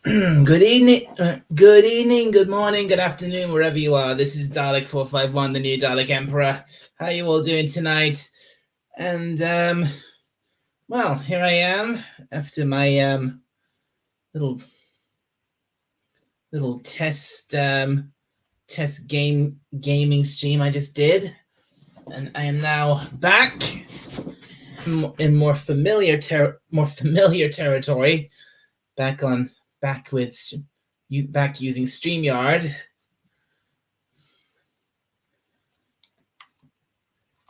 good evening, good morning, good afternoon, wherever you are. This is Dalek 451, the new Dalek Emperor. How you all doing tonight? And well, here I am after my little test gaming stream I just did, and I am now back in more familiar territory. Back using StreamYard.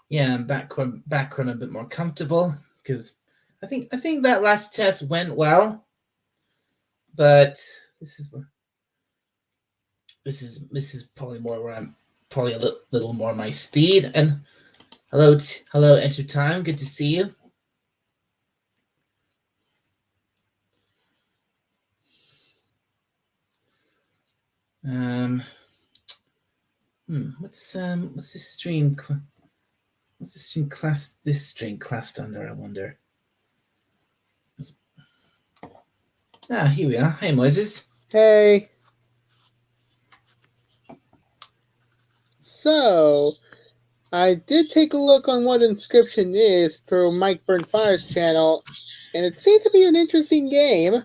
Yeah, I'm back when I'm a bit more comfortable because I think that last test went well, but this is probably more where I'm probably a little more my speed. And hello, Enter Time, good to see you. What's this stream? What's this stream class? This stream classed under? I wonder. Here we are. Hey, Moses. Hey. So, I did take a look on what Inscription is through Mike Burnfire's channel, and it seems to be an interesting game.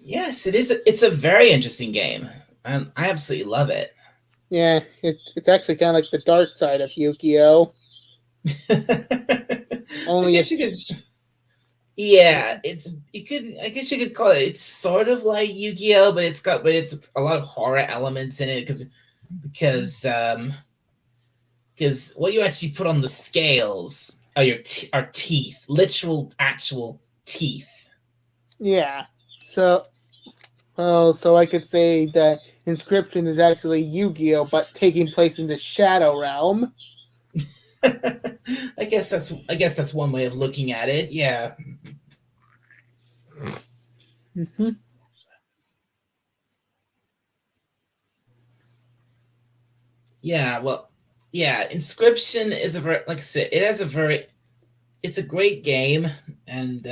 Yes, it is. It's a very interesting game. I absolutely love it. Yeah, it's actually kind of like the dark side of Yu-Gi-Oh! Only if you could. Yeah, I guess you could call it. It's sort of like Yu-Gi-Oh, but it's a lot of horror elements in it because what you actually put on the scales are are teeth, literal, actual teeth. Yeah. So I could say that Inscription is actually Yu-Gi-Oh, but taking place in the Shadow Realm. I guess that's one way of looking at it. Yeah. Mm-hmm. Yeah. Well. Yeah. Inscription is like I said, it's a great game, and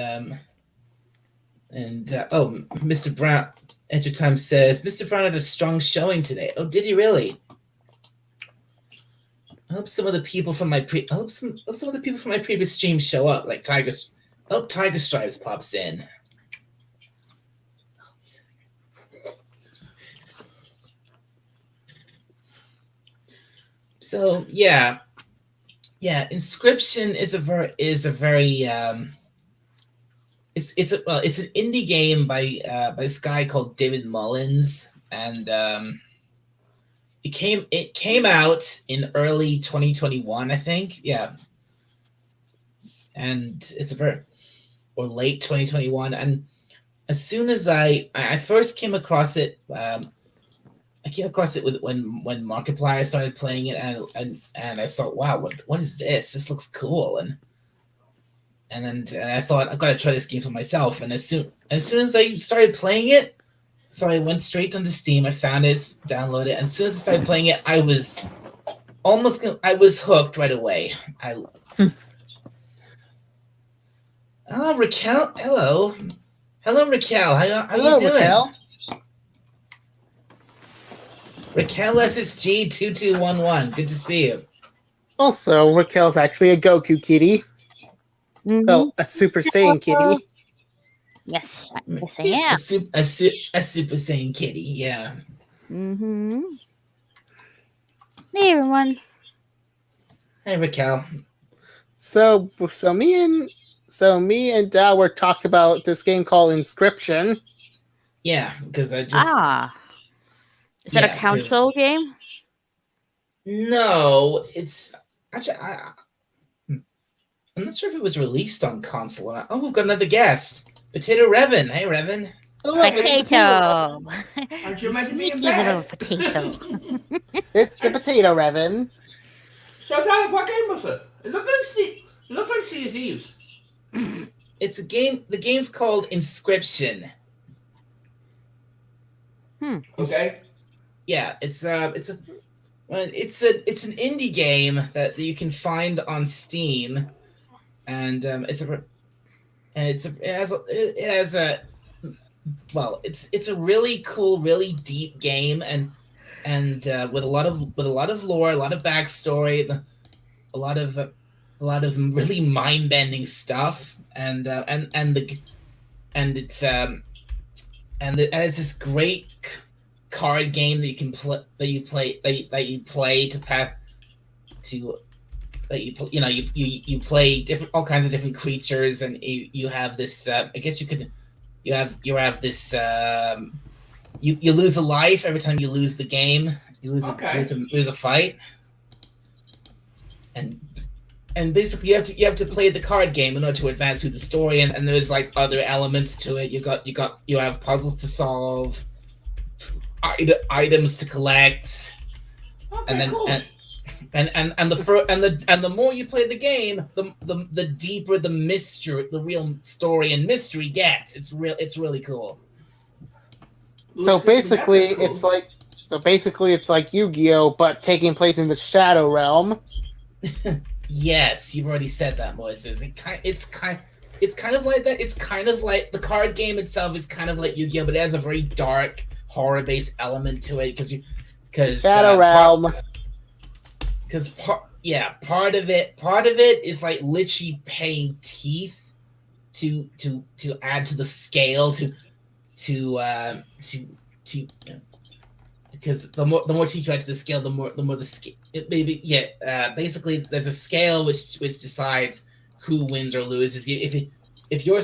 Mr. Brown. Enter Time says Mr. Brown had a strong showing today. Oh, did he really? I hope some of the people from my previous stream show up, like Tiger. Oh, Tiger Stripes pops in. So yeah, Inscription is a very it's an indie game by this guy called David Mullins, and it came out in early 2021, I think. Yeah, and it's or late 2021, and as soon as I first came across it, I came across it when Markiplier started playing it, and I thought, wow, what is this? This looks cool, and I thought I've got to try this game for myself. And as soon as I started playing it, so I went straight onto Steam. I found it, downloaded it, and as soon as I started playing it, I was hooked right away. Oh, Raquel, hello, Raquel. How you doing? Raquel. Raquel SSG 2211. Good to see you. Also, Raquel's actually a Goku kitty. Mm-hmm. Well, a Super Saiyan kitty. Yes, I am. A Super Saiyan kitty, yeah. Mm-hmm. Hey, everyone. Hey, Raquel. So me and Dal were talking about this game called Inscription. Yeah, because I just... Is that a console game? No, it's... Actually, I'm not sure if it was released on console or not. Oh, we've got another guest. Potato Revan. Hey, Revan. Hello, potato. Aren't you meant to be Sneaky little potato. It's the Potato Revan. So, Dalek, what game was it? It looked like Sea of Thieves. It's a game. The game's called Inscription. Okay. Yeah, it's an indie game that you can find on Steam, and it has well, it's a really cool, really deep game, and with a lot of lore, a lot of backstory, a lot of a lot of really mind bending stuff, and the and it's and it's this great card game that you can play that you play to path to that you play different all kinds of different creatures, and you have this I guess you have this you lose a life every time you lose the game. You Okay. lose a fight, and basically you have to play the card game in order to advance through the story, and there's like other elements to it. You have puzzles to solve, items to collect, Okay, and then cool. and the more you play the game, the deeper the mystery, the real story and mystery gets. It's really cool. So basically, That's cool. it's like Yu-Gi-Oh, but taking place in the Shadow Realm. Yes, you've already said that, Moises. It's kind of like that. It's kind of like the card game itself is kind of like Yu-Gi-Oh, but it has a very dark horror-based element to it because Shadow Realm. because part of it is like literally paying teeth to add to the scale to because the more teeth you add to the scale, the more the scale. Basically, there's a scale which decides who wins or loses. If your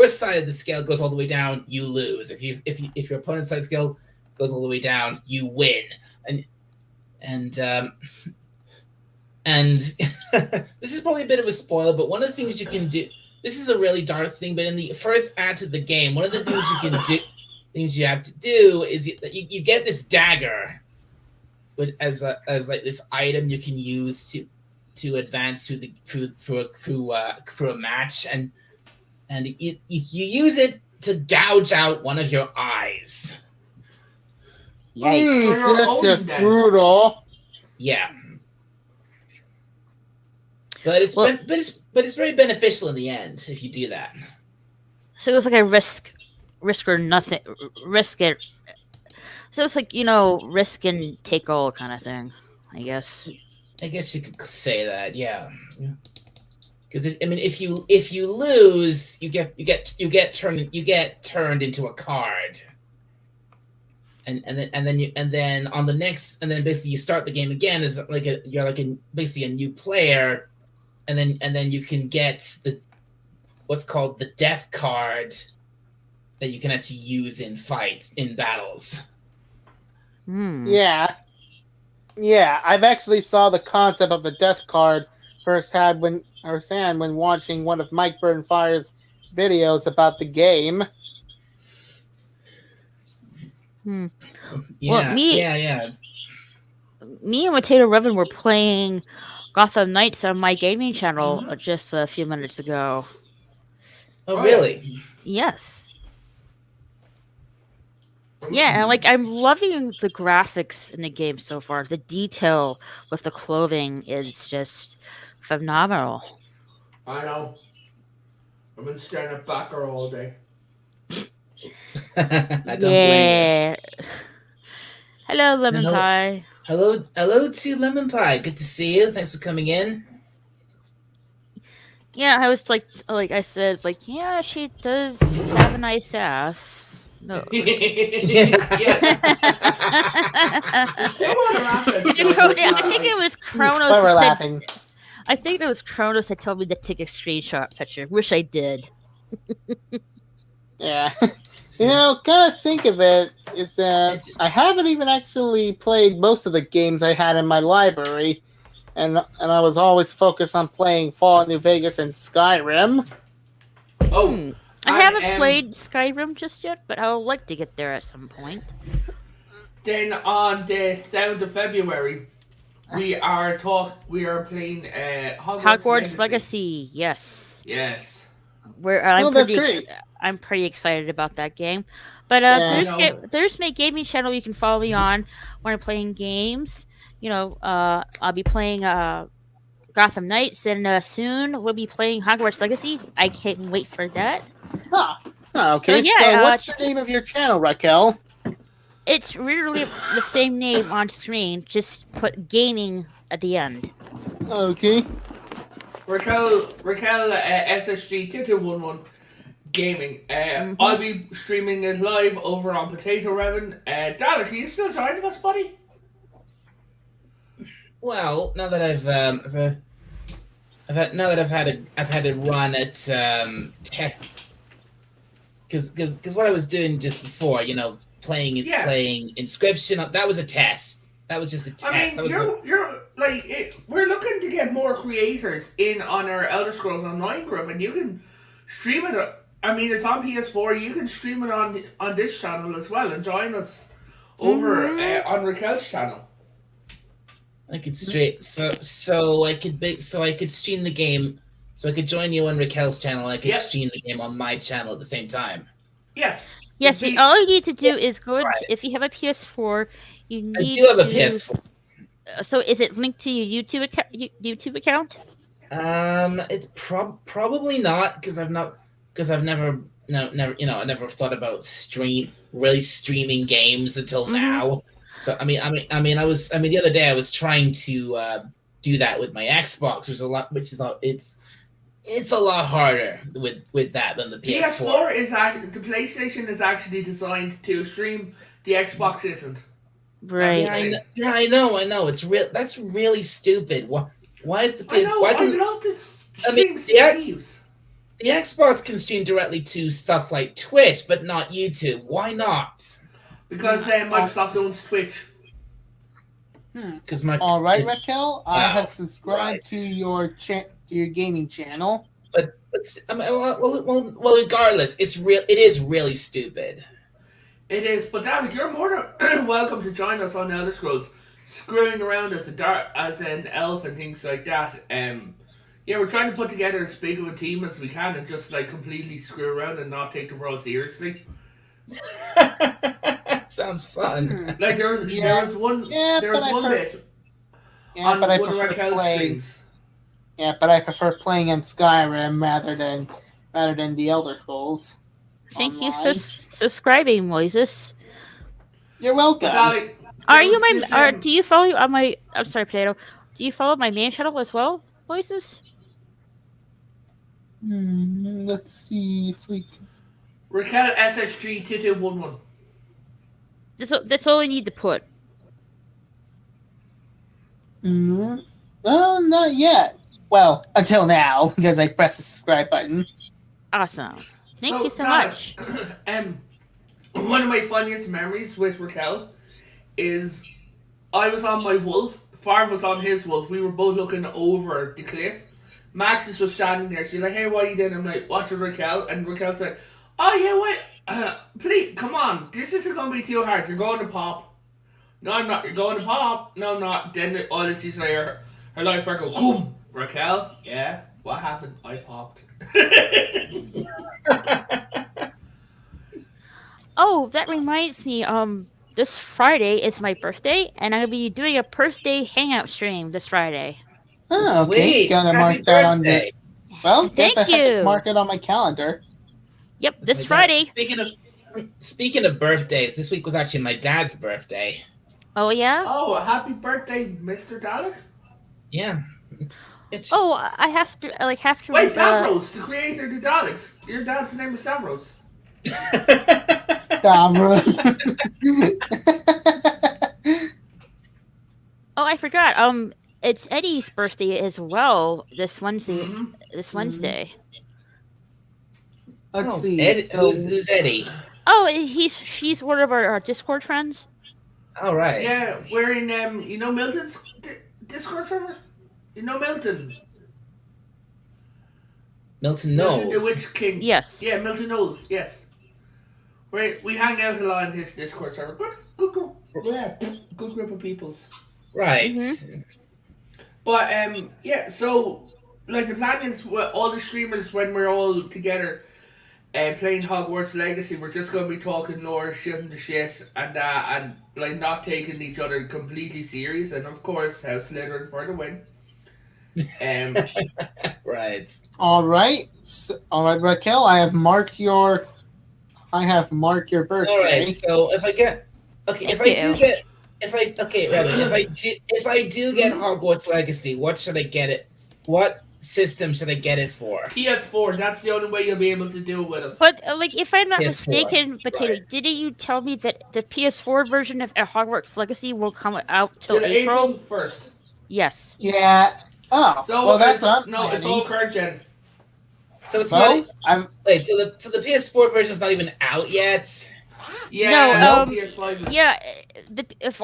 side of the scale goes all the way down, you lose. If your opponent's side of the scale goes all the way down, you win. And and this is probably a bit of a spoiler, but one of the things you can do. This is a really dark thing, but in the first act of the game, one of the things you can do, things you have to do is you get this dagger, as like this item you can use to advance through a match, and you use it to gouge out one of your eyes. Yikes. That's just brutal. Yeah, but it's very beneficial in the end if you do that. So it was like a risk or nothing, risk it. So it's like, risk and take all kind of thing, I guess. I guess you could say that, yeah. Because if you lose, you get turned into a card, and then on the next, and then basically you start the game again as you're basically a new player, and then you can get what's called the death card that you can actually use in fights, in battles. Yeah, I've actually saw the concept of the death card firsthand when watching one of Mike Burnfire's videos about the game. Yeah, Yeah, me and Potato Revan were playing Gotham Knights on my gaming channel just a few minutes ago. Oh, really? Yes. Yeah, and I'm loving the graphics in the game so far. The detail with the clothing is just phenomenal. I know. I've been staring at Backer all day. I don't blame you. Hello, Lemon Pie. Hello to Lemon Pie. Good to see you. Thanks for coming in. Yeah, I was like I said, yeah, she does have a nice ass. No. Yeah. Still want her ass and stuff, I it's not think like- it was Kronos. Why we're that said- laughing. I think it was Kronos that told me to take a screenshot picture. Wish I did. Yeah. Kind of think of it, is that I haven't even actually played most of the games I had in my library, and I was always focused on playing Fallout New Vegas and Skyrim. Oh, I haven't played Skyrim just yet, but I would like to get there at some point. then on the 7th of February, we are playing Hogwarts Legacy, yes. Yes. That's great. I'm pretty excited about that game. But Yeah. there's my gaming channel you can follow me on when I'm playing games. I'll be playing Gotham Knights, and soon we'll be playing Hogwarts Legacy. I can't wait for that. Huh. Okay, So, yeah, so what's the name of your channel, Raquel? It's literally the same name on screen. Just put gaming at the end. Okay. Raquel SSG 2211 Gaming. Mhm. I'll be streaming it live over on Potato Revan. Dalek, are you still joining us, buddy? Well, now that I've had a run at tech, because what I was doing just before, playing Yeah. playing Inscription, that was a test. That was just a test. I mean, that was you're like we're looking to get more creators in on our Elder Scrolls Online group, and you can stream it. I mean, it's on PS4. You can stream it on this channel as well, and join us over on Raquel's channel. I could I could stream the game. So I could join you on Raquel's channel. I could Yep. stream the game on my channel at the same time. Yes. Yes, It'd be- all you need to do is go Right. if you have a PS4, you I need do have a to. PS4. So is it linked to your YouTube account? It's probably not because I've never I never thought about really streaming games until Mhm. now. So the other day I was trying to do that with my Xbox, it's a lot harder with that than the PS4. the PlayStation is actually designed to stream. The Xbox isn't. Right. Yeah, I know. That's really stupid. Why is the I PS? know. Why I'd can love to I mean, stream CPUs. the Xbox can stream directly to stuff like Twitch, but not YouTube? Why not? Because Microsoft owns Twitch. Because my All right, Raquel. I Wow, have subscribed right. to your gaming channel. but regardless, it is really stupid. It is, but David, you're more than welcome to join us on Elder Scrolls, screwing around as an elf and things like that. Yeah, we're trying to put together as big of a team as we can and just like completely screw around and not take the world seriously. Sounds fun. Like there was one bit Yeah, on but I one of prefer Raquel's playing. streams. Yeah, but I prefer playing in Skyrim rather than the Elder Scrolls. Thank you Online. for subscribing, Moises. You're welcome. David, Are there you was my? this, Or do you follow on my? I'm sorry, Potato. Do you follow my main channel as well, Moises? Let's see if we can. Raquel SSG 2211. That's all I need to put. Well, not yet. Well, until now, because I pressed the subscribe button. Awesome. Thank you so David, much. One of my funniest memories with Raquel is I was on my wolf, Farv was on his wolf. We were both looking over the cliff. Max is just standing there. She's like, "Hey, what are you doing?" I'm like, "Watching Raquel." And Raquel said, "Oh yeah, what? Please, come on. This isn't gonna be too hard. You're going to pop." "No, I'm not. You're going to pop." "No, I'm not." Then all this is like her life bar go boom. Raquel, yeah. What happened? I popped. Oh, that reminds me. This Friday is my birthday, and I'll be doing a birthday hangout stream this Friday. Oh, okay. Sweet. Gonna Happy mark that on birthday. the. Well, guess I Thank have to you. mark it on my calendar. Yep, this My dad- Friday. Speaking of birthdays, this week was actually my dad's birthday. Oh yeah. Oh, happy birthday, Mr. Dalek. Yeah. It's Oh, I have to Wait, Davros, the creator of the Daleks. Your dad's name is Davros. Damn. Oh, I forgot. It's Eddie's birthday as well this Wednesday. Mhm. This Wednesday. Let's Oh, see. Ed, So, who's Eddie? Oh, she's one of our Discord friends. All right. Yeah, we're in Milton's Discord server. You know Milton. Milton Milton Knowles. the Witch King. Yes. Yeah, Milton Knowles. Yes. We hang out a lot on his Discord server. Good group. Yeah, good group of peoples. Right. But yeah. So like the plan is, all the streamers when we're all together, playing Hogwarts Legacy, we're just gonna be talking lore, shooting the shit, and like not taking each other completely serious, and of course, House Slytherin for the win. Right. all right, Raquel. I have marked your I have marked your birthday. All right. So if I get, okay, if Thank I do you. get, if I okay, wait a minute, if I do get Hogwarts Legacy, what should I get it? What system should I get it for? PS4. That's the only way you'll be able to do it with us. But like, if I'm not PS4, mistaken, Potato, right. didn't you tell me that the PS4 version of Hogwarts Legacy will come out till Till April? April 1st. Yes. Yeah. Oh, So well, that's it's, what I'm no, it's all planning. current gen. So it's Well, not. I'm Wait. So the PS4 version is not even out yet. Yeah, No, PS5. Yeah,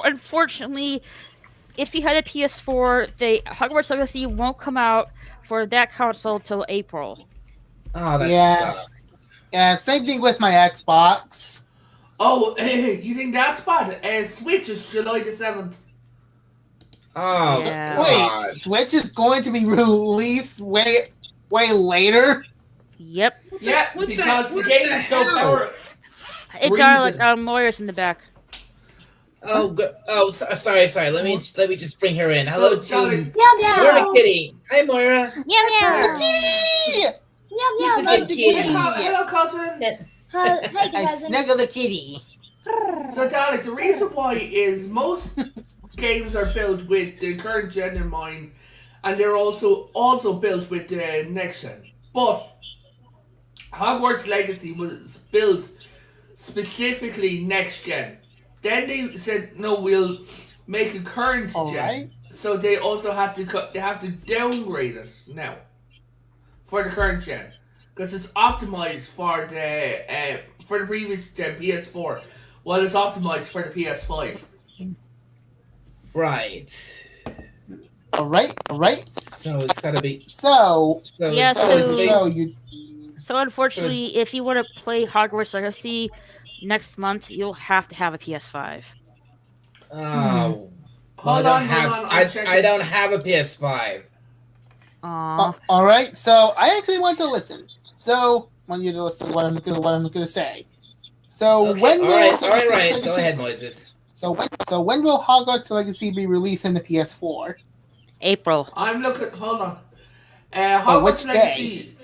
unfortunately, if you had a PS4, the Hogwarts Legacy won't come out for that console till April. Oh, that Yeah. sucks. yeah. Same thing with my Xbox. Oh, you think that's bad? Switch is July the 7th. Oh Yeah. God. Wait, Switch is going to be released way later. Yep. Yeah, What the- because what the game the is so hell? powerful. Hey, Reason. darling, Moira's in the back. Sorry. Let me just bring her in. Hello, So, to darling, Moira Kitty. Hi, Moira. Meow meow. Kitty! He's a love good the kitty. kitty. hello, cousin. I snuggle the kitty. So, darling, the reason why is most games are built with the current gen in mind, and they're also built with the next gen. But Hogwarts Legacy was built specifically next gen. Then they said, no, we'll make a current gen. Alright. So they also have to they have to downgrade it now for the current gen because it's optimized for the previous gen PS4, while it's optimized for the PS5. Right. Alright. So it's gotta be. So, Yeah, it's gotta so- be- so you So unfortunately, if you want to play Hogwarts Legacy next month, you'll have to have a PS5. Oh. Well, Hold on, I'm I checking. don't have a PS5. Aww. all right. So I actually want to listen. So I want you to listen to what I'm gonna say. So Okay. when All will right. Legacy- Go ahead, Moises. So when will Hogwarts Legacy be released in the PS4? April. I'm looking. Hold on. Oh, which Hogwarts Legacy.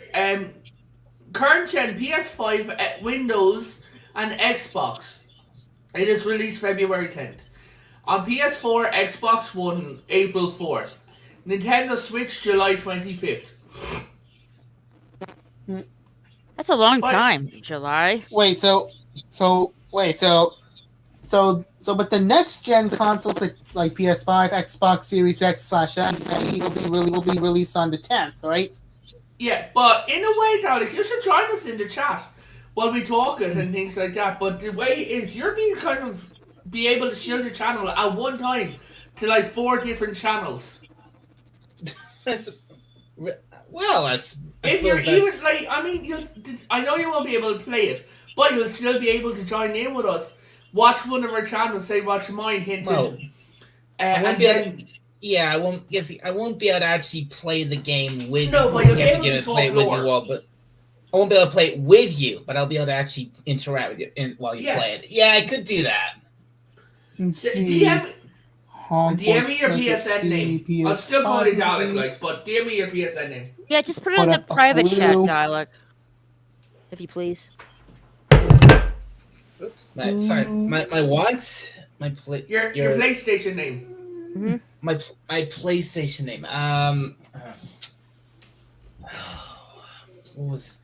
Current gen PS5, Windows, and Xbox. It is released February 10th. On PS4, Xbox One, April 4th. Nintendo Switch, July 25th. That's a long What? time. July. Wait. So but the next gen consoles like PS5, Xbox Series X/S will be released on the 10th, right? Yeah, but in a way, Dalek, you should join us in the chat while we talk it and things like that. But the way is you're being kind of be able to shield your channel at one time to like 4 different channels. Well, I suppose If you're even that's- like, I mean, I know you won't be able to play it, but you'll still be able to join in with us. Watch one of our channels, say watch mine, hinted, Well, I and won't be then able to, yeah, I won't. Yes, I won't be able to actually play the game with. No, but you'll be yeah, able to play talk it with lore. you all, but I won't be able to play it with you. But I'll be able to actually interact with you while you Yes. play it. Yeah, I could do that. Let's see. DM me Hogwarts your PSN name. I'll still call it Dalek, like, PS5. but DM me your PSN name. Yeah, just put it Put in the up a private chat blue- dialogue, if you please. Oops. My what? My play. Your PlayStation name. My PlayStation name. What was?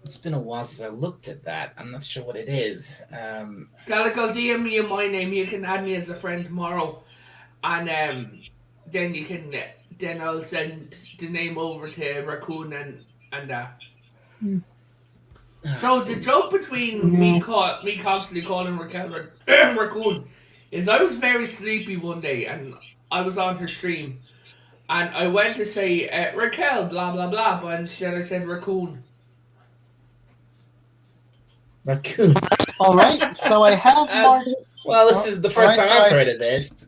It's been a while since I looked at that. I'm not sure what it is. Dalek, I'll DM me my name. You can add me as a friend tomorrow, and then you can then I'll send the name over to Raccoon and that. So the joke between me constantly calling Raquel Raccoon is I was very sleepy one day and I was on her stream and I went to say Raquel blah blah blah, but instead I said Raccoon. Raccoon. All right. So I have marked. Well, this is the first Alright, time so I've I- heard of this.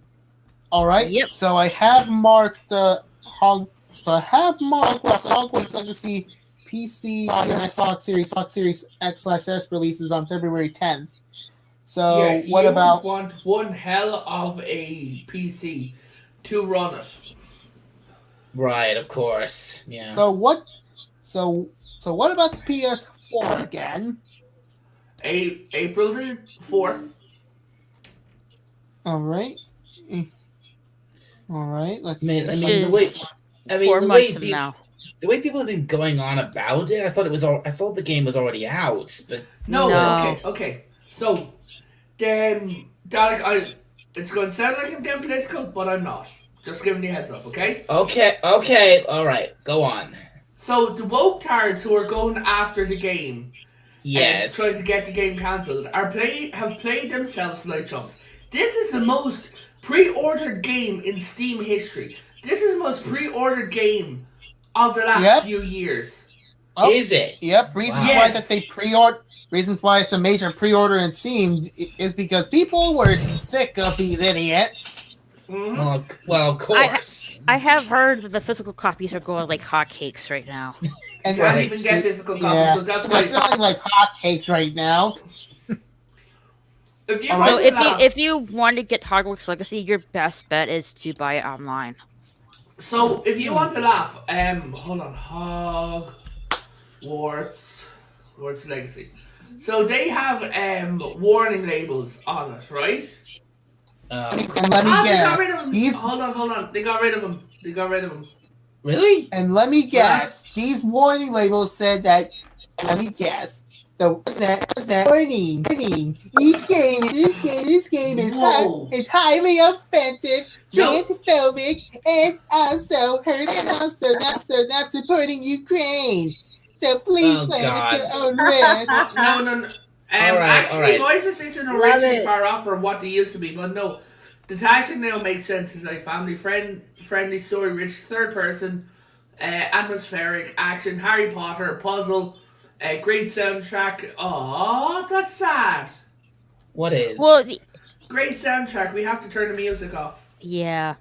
All right. Yep. So I have marked Hogwarts Legacy PC and Xbox Series X/S releases on February 10th. So Yeah, what you about? want one hell of a PC to run it. Right, of course. Yeah. So what? So what about the PS4 again? April the 4th. All right. All right. Let's Man, I see. mean, the 4 months from people, now. the way people have been going on about it, I thought the game was already out, but No, No. okay. So, then, Dalek, it's going to sound like I'm getting political, but I'm not. Just giving you a heads up, okay? okay, all right, go on. So, the woke tards who are going after the game Yes. and trying to get the game cancelled have played themselves like chumps. This is the most pre-ordered game in Steam history. This is the most pre-ordered game of the last few years. Oh, Is it? Yep. Reasons Wow. why Yes. that they pre-order. Reasons why it's a major pre-order in Steam is because people were sick of these idiots. Mm-hmm. Well, of course. I have heard that the physical copies are going like hotcakes right now. And Can't Right. even get physical copies, yeah, so that's they're why. selling like hotcakes right now. If you All So right. if you want to get Hogwarts Legacy, your best bet is to buy it online. So, if you want to laugh, hold on, Hogwarts Legacy. So they have warning labels on it, right? And let me They got rid of guess. them. These Hold on. They got rid of them. Really? and let me guess. These warning labels said that. Let me guess. Was that warning? This game is Whoa. it's highly offensive, Nope. transphobic, and also hurt, and also not supporting Ukraine. So please Oh, play God. at your own risk. No. All right. Actually, Voices isn't Love originally it. far off from what they used to be, but no. The taxing now makes sense. It's like friendly story, rich third person, atmospheric action, Harry Potter, puzzle, great soundtrack. Oh, that's sad. What is? Well, Great soundtrack. We have to turn the music off. yeah.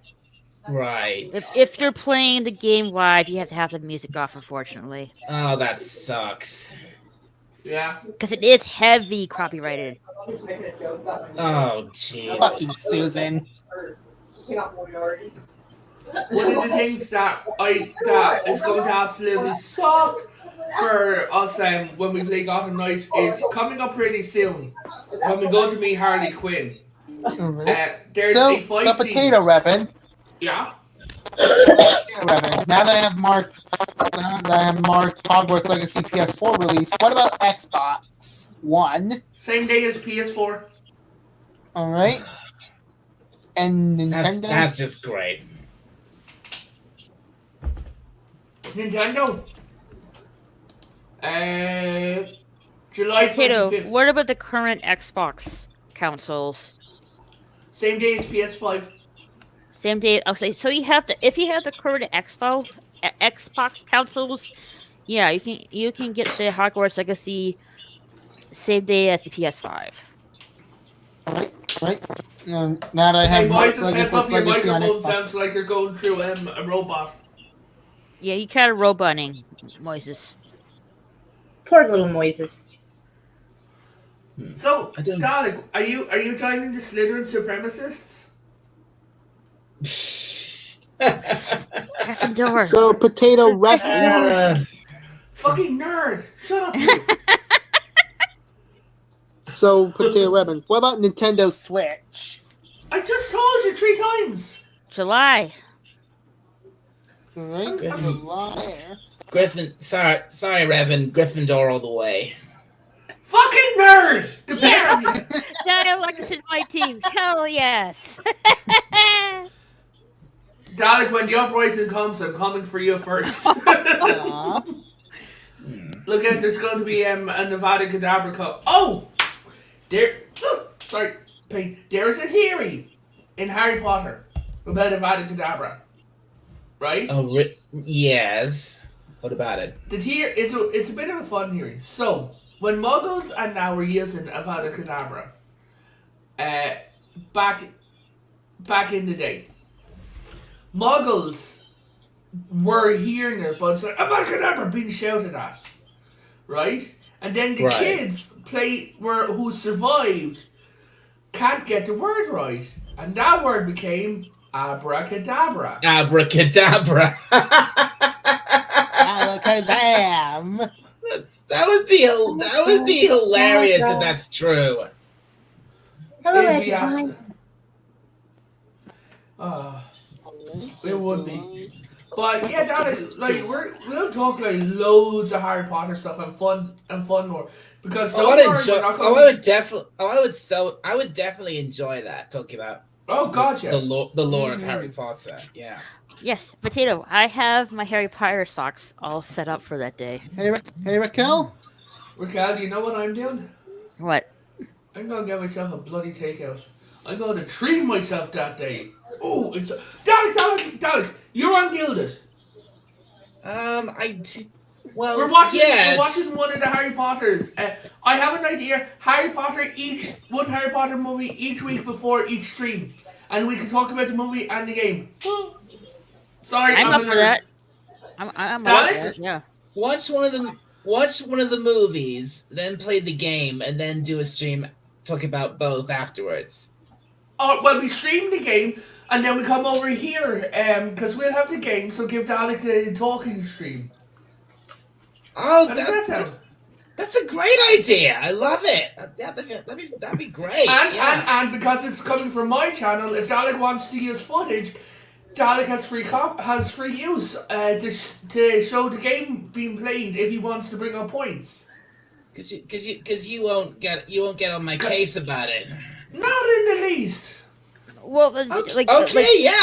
right. If you're playing the game live, you have to have the music off, unfortunately, Oh, that sucks. Yeah. because it is heavy copyrighted. Oh, jeez. Fucking Susan. One of the things that is going to absolutely suck for us when we play Gotham Knights is coming up pretty soon when we go to meet Harley Quinn. There's So, a fight so scene. potato Revan. Yeah. Now that I have marked Hogwarts Legacy PS4 release, what about Xbox One? Same day as PS4. All right, and Nintendo. That's just great. Nintendo. July Potato, 25th. what about the current Xbox consoles? Same day as PS5. Same day. Okay, so if you have the current Xbox consoles, yeah, you can get the Hogwarts Legacy same day as the PS5. Right. Now that I have Hey boys, marked it's heads up, your Legacy on microphone Xbox. sounds like you're going through a robot. Yeah, you kind of roboting, Moises. Poor little Moises. So, I don't- Dalek, are you joining the Slytherin supremacists? Gryffindor. So potato Revan. Fucking nerd! Shut up, you. So potato Revan. What about Nintendo Switch? I just told you 3 times! July. All right, July. Griffin, sorry, Revan. Gryffindor all the way. Fucking nerd! The Yes! pair of you. Dialects in my team. Hell yes. Dalek, when the uprising comes, I'm coming for you first. Aw. Look at there's going to be a Nevada Cadabra Cup. Oh! Sorry, pain. There is a theory in Harry Potter about Nevada Cadabra. Right? Oh, yes. What about it? It's a bit of a fun theory. So, when Muggles and now were using Avada Kedavra, back in the day, Muggles were hearing it, but it's like Avada Kedavra being shouted at, right? And then the Right. kids who survived can't get the word right, and that word became abracadabra. Abracadabra. Alakazam. That would be hilarious if that's true. Hello, It'd be everyone. It would be. But yeah, that is like we'll talk like loads of Harry Potter stuff and fun more because I would definitely enjoy that, talking about Oh god, yeah. the lore of Harry Potter. Yeah. Yes, Potato. I have my Harry Potter socks all set up for that day. Hey, Raquel. Raquel, do you know what I'm doing? What? I'm gonna get myself a bloody takeout. I'm gonna treat myself that day. Oh, it's Dalek, you're ungilded. We're We're watching one of the Harry Potters. I have an idea. One Harry Potter movie each week before each stream, and we can talk about the movie and the game. Sorry, I'm up for that. I'm up Dalek? for that. Yeah. Watch one of the movies, then play the game, and then do a stream talking about both afterwards. Oh, well, we stream the game, and then we come over here, because we'll have the game, so give Dalek the talking stream. Oh, How does that sound? that's a great idea. I love it. That'd be great. And because it's coming from my channel, if Dalek wants to use footage, Dalek has free use to show the game being played if he wants to bring up points. Because you won't get on my case about it. Not in the least. Well, Yeah,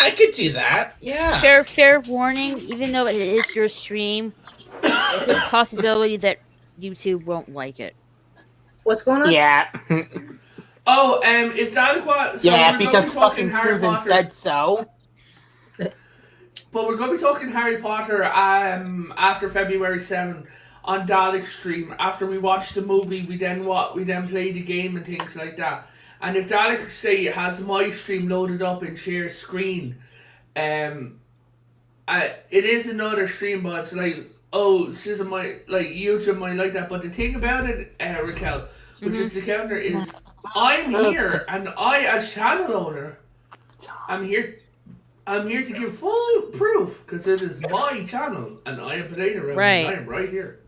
I could do that. Yeah. Fair warning. Even though it is your stream, it's a possibility that YouTube won't like it. What's going on? Yeah. Oh, if Dalek wants, Yeah, because fucking Susan said so. But we're going to be talking Harry Potter after February 7 on Dalek's stream. After we watch the movie, we then play the game and things like that. And if Dalek has my stream loaded up and share screen, it is another stream, but it's like, oh, Susan YouTube might like that. But the thing about it, Raquel, which is the counter, is I'm here, and I, as channel owner, I'm here to give full proof, because it is my channel, and I am Potato, Right. and I am right here.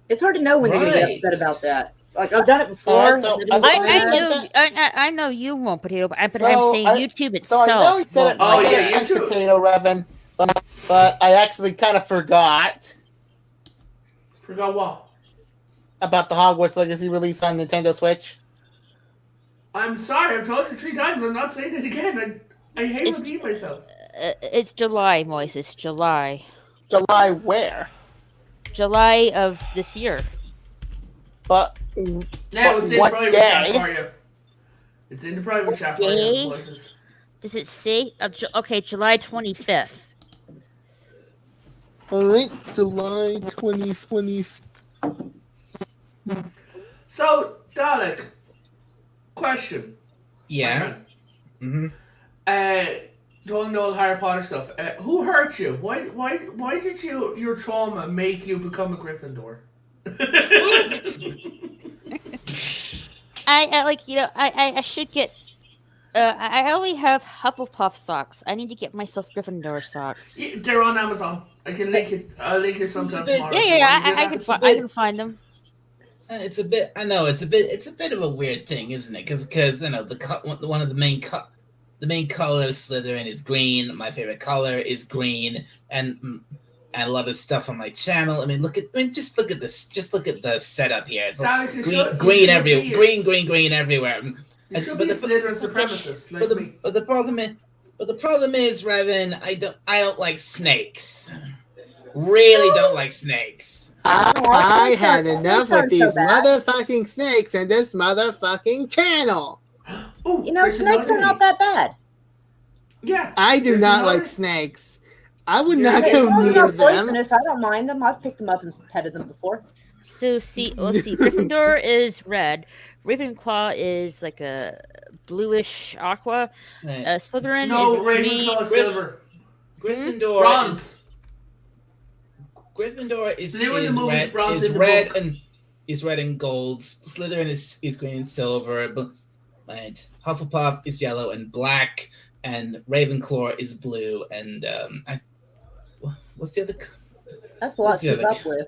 It's hard to know when they're going to get upset about that. Like, I've done it before. So, I know you won't, Potato, but I'm saying YouTube itself. So I know he said it. Oh, I said yeah, it against YouTube. Potato Revan, but I actually kind of forgot Forgot what? about the Hogwarts Legacy release on Nintendo Switch. I'm sorry, I've told you 3 times, I'm not saying it again. I hate repeating myself. It's July, Moises. July. July where? July of this year. But Now it's in what private day? chat for you. It's in the private chat for you, voices. Does it say? Okay, July 25th. All right, July 2020. So, Dalek, question. Yeah. Mm-hmm. Talking all Harry Potter stuff. Who hurt you? Why did your trauma make you become a Gryffindor? I should get. I only have Hufflepuff socks. I need to get myself Gryffindor socks. Yeah, they're on Amazon. I can link it. I'll link it sometime tomorrow. I can find them. It's a bit. I know it's a bit of a weird thing, isn't it? Because you know one of the main colors Slytherin is green. My favorite color is green, and a lot of stuff on my channel. I mean, just look at this. Just look at the setup here. It's like green everywhere. Green everywhere. You should be a Slytherin supremacist, like me. But the problem is, Revan, I don't like snakes. Really don't like snakes. I had enough with these motherfucking snakes and this motherfucking channel. Ooh, You know, snakes are not that bad. Yeah. I do there's not another- like snakes. I would Yeah, not As go long as near they're them. poisonous, I don't mind them. I've picked them up and petted them before. So let's see. Gryffindor is red. Ravenclaw is like a bluish aqua. Right. Slytherin No, is green. Ravenclaw is silver. Gryffindor Bronze. Gryffindor is Blue in the movies, bronze in the red book. and is red and gold. Slytherin is green and silver. And Hufflepuff is yellow and black. And Ravenclaw is blue. And what's the other? That's a lot What's the to keep other- up with.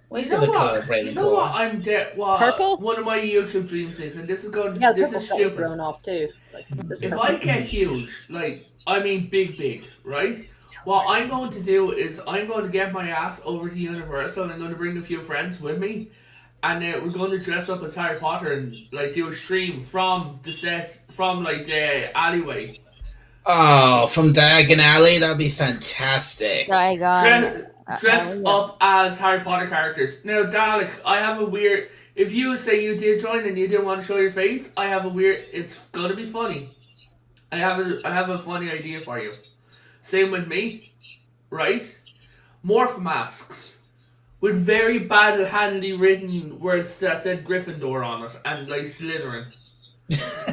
What is You the know other color what? of You know what? Ravenclaw? Purple? One of my YouTube dreams is, and this is going. Yeah, This purple is got me stupid. thrown off too. Like, this If purple. I get huge, like I mean big, right? What I'm going to do is I'm going to get my ass over to Universal and I'm going to bring a few friends with me, and we're going to dress up as Harry Potter and like do a stream from the set, from like the alleyway. Oh, from Diagon Alley? That'd be fantastic. Diagon. Dressed Yeah. up as Harry Potter characters. Now, Dalek, I have a weird. If you say you did join and you didn't want to show your face, I have a weird. It's gonna be funny. I have a funny idea for you. Same with me, right? Morph masks with very bad-handedly written words that said Gryffindor on it and like Slytherin,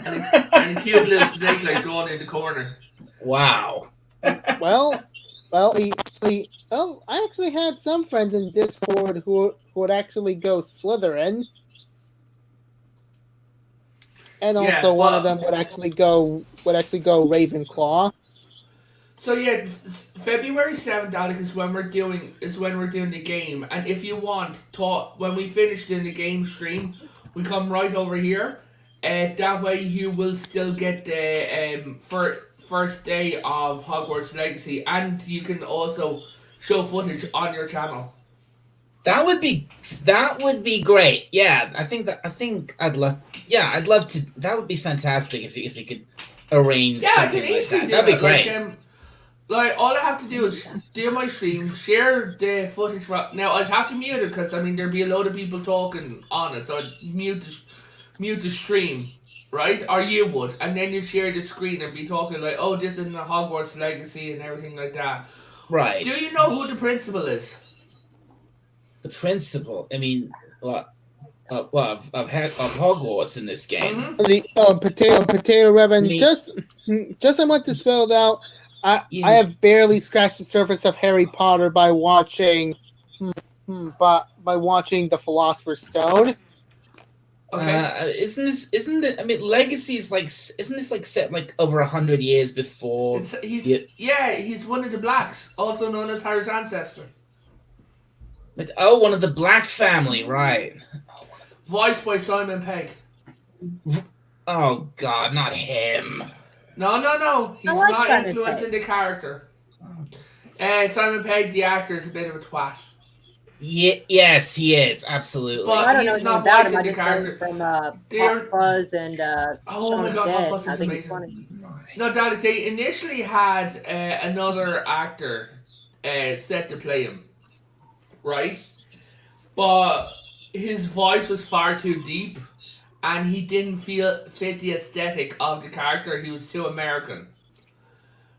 and a cute little snake like drawn in the corner. Wow. Well, I actually had some friends in Discord who would actually go Slytherin, and Yeah, also one well- of them would actually go Ravenclaw. So yeah, February 7th, Alec, is when we're doing the game, and if you want, when we finish doing the game stream, we come right over here. That way you will still get the first day of Hogwarts Legacy, and you can also show footage on your channel. That would be great. Yeah, I think I'd love. Yeah, I'd love to. That would be fantastic if you could arrange Yeah, I something can like easily that. do That'd be that. great. Like all I have to do is do my stream, share the footage from. Now I'd have to mute it because I mean there'd be a load of people talking on it, so I'd mute the stream, right? Or you would, and then you'd share the screen and be talking like, "Oh, this is the Hogwarts Legacy" and everything like that. Right. Do you know who the principal is? The principal? I mean, what? Of Hogwarts in this game. Mhm. The potato Reverend. Me- Just I want to spell it out. I have barely scratched the surface of Harry Potter by watching the Philosopher's Stone. Okay. Isn't it? I mean, Legacy is like, isn't this like set like over 100 years before? He's one of the Blacks, also known as Harry's ancestor. Oh, one of the Black family, right? Voiced by Simon Pegg. Oh God, not him. No. He's I like not Simon influencing the character. Simon Pegg, the actor, is a bit of a twat. Yeah, yes, he is absolutely. But I don't know he's anything not about him. voicing I the just know him character. from They're- Hot Fuzz and Oh my Shaun God, of Hot Dead. Fuzz I is think it's amazing. funny. No, Daddy, they initially had another actor set to play him, right? But his voice was far too deep, and he didn't fit the aesthetic of the character. He was too American.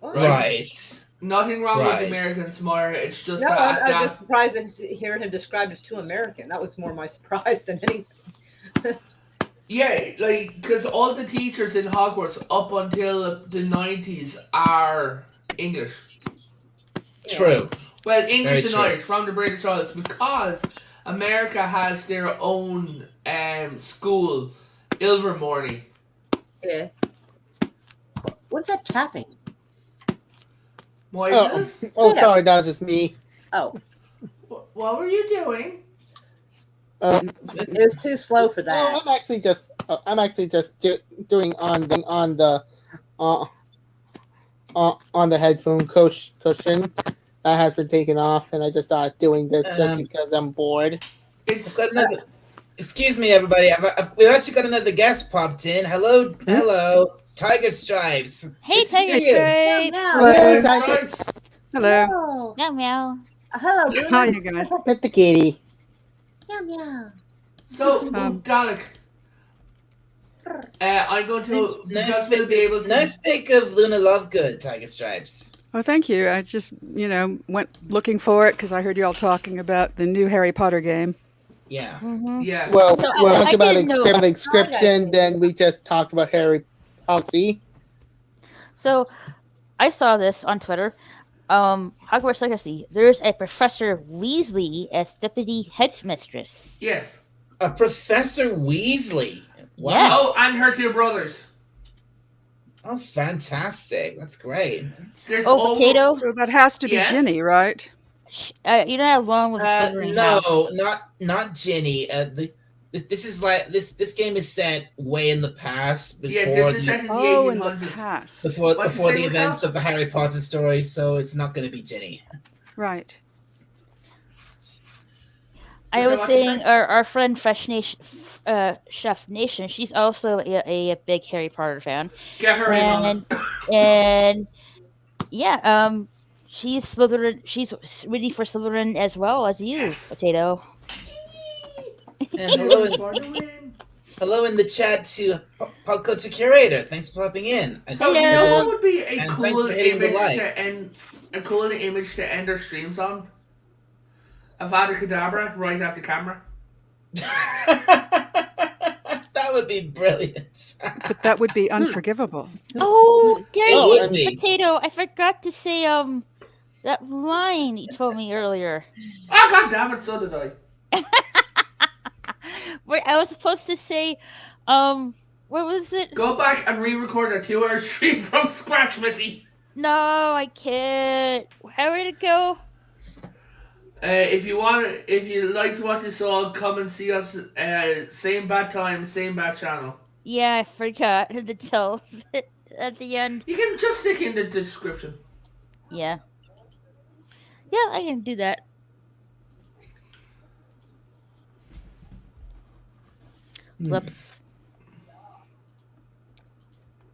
Right. Nothing wrong Right. with Americans, Samara. It's just No, that I'm just surprised to hear him described as too American. That was more my surprise than anything. yeah, like because all the teachers in Hogwarts up until the 90s are English. True. Well, English and true. Irish from the British Isles because America has their own school, Ilvermorny. Yeah. What's that tapping? Why Oh, is this? sorry, that was just me. Oh, What were you doing? it was too slow for that. I'm actually just doing on the headphone cushion that has been taken off, and I just started doing this just because I'm bored. I've got another. Excuse me, everybody. We've actually got another guest popped in. Hello, Tiger Stripes. Hey, Good to see Tiger you. Stripe. Hello, Tiger. Hello. Oh, Meow meow. hello, Bruno. Hi, you guys. Pet the kitty. Meow, meow. So, Dalek, I'm going to because we'll be able to. Nice pic of Luna Lovegood, Tiger Stripes. Oh, thank you. I just, went looking for it because I heard you all talking about the new Harry Potter game. Yeah. Mm-hmm. Yeah. Well, So, we'll I talk about didn't know- the inscription, then we just talked about Harry Potter. So, I saw this on Twitter. Hogwarts Legacy. There's a Professor Weasley as deputy headmistress. Yes. A Professor Weasley. Wow. Yes. Oh, and her two brothers. Oh, fantastic. That's great. There's Oh, potato. So that has to be Yeah. Ginny, right? You're not along with the Slytherin house. No, not Ginny. This is like this game is set way in the past Yeah, before this is set in the Oh, in the 1800s. past. before What'd you before say, the Raquel? events of the Harry Potter story, so it's not going to be Ginny. Right. I Okay, was what'd you saying say? our friend Chef Nation, she's also a big Harry Potter fan. Get her in on And it. and yeah, she's Slytherin. She's reading for Slytherin as well as you, Yes. Potato. And hello, For the win. hello in the chat to Pop Culture Curator. Thanks for popping in. And So you Hello. know what would be a And cool thanks for hitting the image like. to end our streams on? Avada Kedavra right at the camera. That would be brilliant. But that would be unforgivable. Oh, there It you would be. Potato. I forgot to say that line you told me earlier. Oh god damn it, so did I. Where I was supposed to say, what was it? Go back and re-record a 2-hour stream from scratch, Missy. No, I can't. How did it go? If you liked what you saw, come and see us. Same bad time, same bad channel. Yeah, I forgot to tell it at the end. You can just stick in the description. Yeah. Yeah, I can do that. Whoops.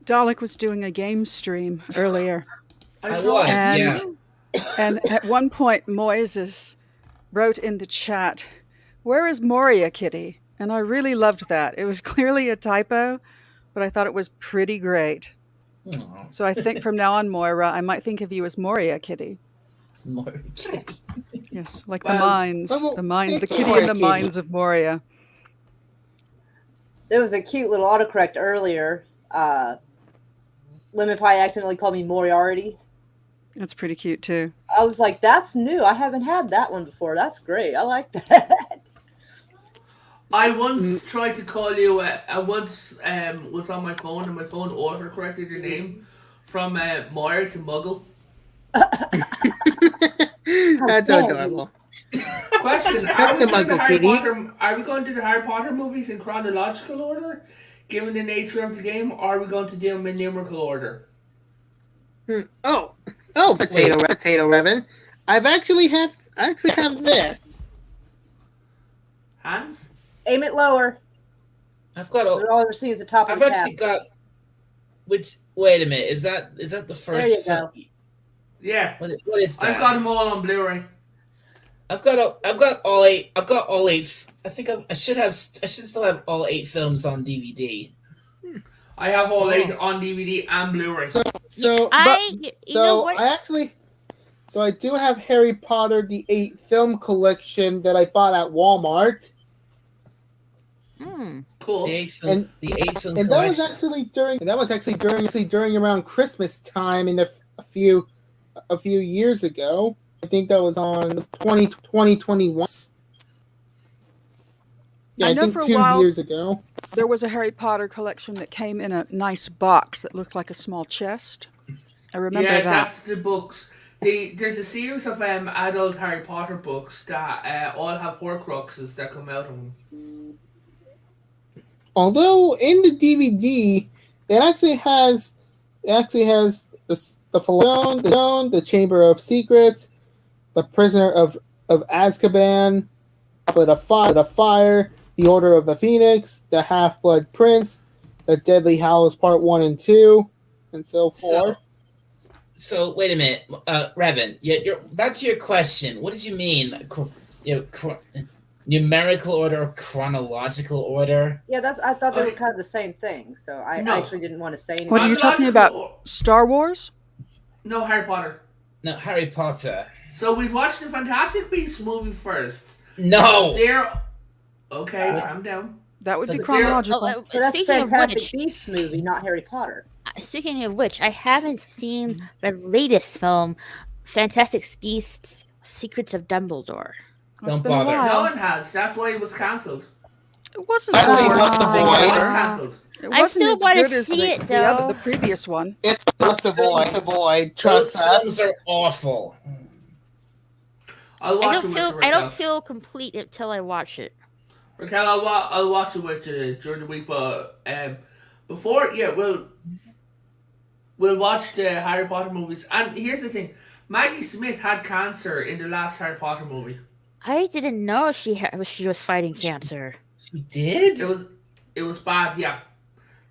Dalek was doing a game stream earlier. I saw was, it. And, yeah. and at one point, Moises wrote in the chat, "Where is Moria, Kitty?" And I really loved that. It was clearly a typo, but I thought it was pretty great. Aw, So I think from now on, Moira, I might think of you as Moria, Kitty. more kitty. Yes, like Well, the mines, well, the kitty Moria in the Kitty. mines of Moria. There was a cute little autocorrect earlier. Lemon Pie accidentally called me Moriarty. That's pretty cute too. I was like, that's new. I haven't had that one before. That's great. I like that. I once tried to call you. I once was on my phone and my phone auto-corrected your name from Moira to Muggle. That's dare adorable. Question: That's the Muggle Kitty. Are we going to do the Harry Potter movies in chronological order, given the nature of the game, or are we going to do them in numerical order? Oh, potato Revan. I actually have this. Hans? Aim it lower. I've got a. All ever see is the top of I've the tab. actually got. Which? Wait a minute. Is that the first? you go. Yeah. What is that? I've got them all on Blu-ray. I've got all eight. I've got all eight. I think I should still have all 8 films on DVD. I have all 8 on DVD and Blu-ray. So You know what? I do have Harry Potter the 8 film collection that I bought at Walmart. Cool. The 8 film. The 8 film. And collection. that was actually during around Christmas time in a few years ago. I think that was on 2021. Yeah, I know think for a 2 while- years ago. There was a Harry Potter collection that came in a nice box that looked like a small chest. I remember Yeah, that. that's the books. There's a series of adult Harry Potter books that all have Horcruxes that come out of them. Although in the DVD, it actually has the Philosopher's, the Chamber of Secrets, the Prisoner of Azkaban, but a Fire, the Order of the Phoenix, the Half-Blood Prince, the Deadly Hallows Part 1 and 2, and so forth. So wait a minute, Revan. Back to your question. What did you mean? Numerical order or chronological order? Yeah, I thought they were Okay. kind of the same thing. So I No. actually didn't want to say anything. What are you talking about? Star Wars? No, Harry Potter. No, Harry Potter. So we watched the Fantastic Beasts movie first. No. Okay, calm down. That would be So chronological. So that's Speaking of Fantastic which, Beasts movie, not Harry Potter. I haven't seen the latest film, Fantastic Beasts: Secrets of Dumbledore. It's Don't been a bother. No while. one has. That's why it was cancelled. It wasn't I as think good must as have the- avoid. It was cancelled. It I wasn't still as wanna good as see it, the though. previous one. It's must avoid. Those Trust films us. are awful. I'll I watch don't it with you, feel I don't Raquel. feel complete until I watch it. Raquel, I'll watch it with you during the week, but before, yeah, we'll watch the Harry Potter movies. And here's the thing: Maggie Smith had cancer in the last Harry Potter movie. I didn't know she was fighting cancer. She did? It was bad, yeah.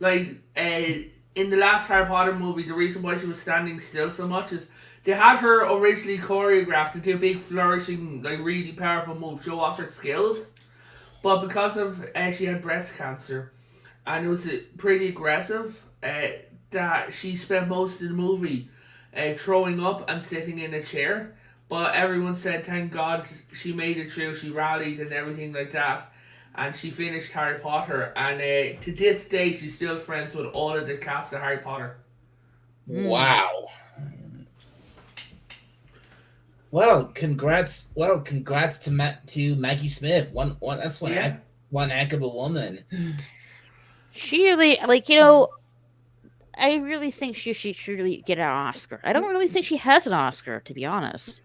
Like in the last Harry Potter movie, the reason why she was standing still so much is they had her originally choreographed to do a big flourishing, like really powerful move, show off her skills. But because of she had breast cancer, and it was pretty aggressive, that she spent most of the movie throwing up and sitting in a chair. But everyone said, thank God she made it through. She rallied and everything like that, and she finished Harry Potter. And to this day, she's still friends with all of the cast of Harry Potter. Wow. Well, congrats! To Maggie Smith. Yeah. One heck of a woman. She really I really think she should really get an Oscar. I don't really think she has an Oscar, to be honest.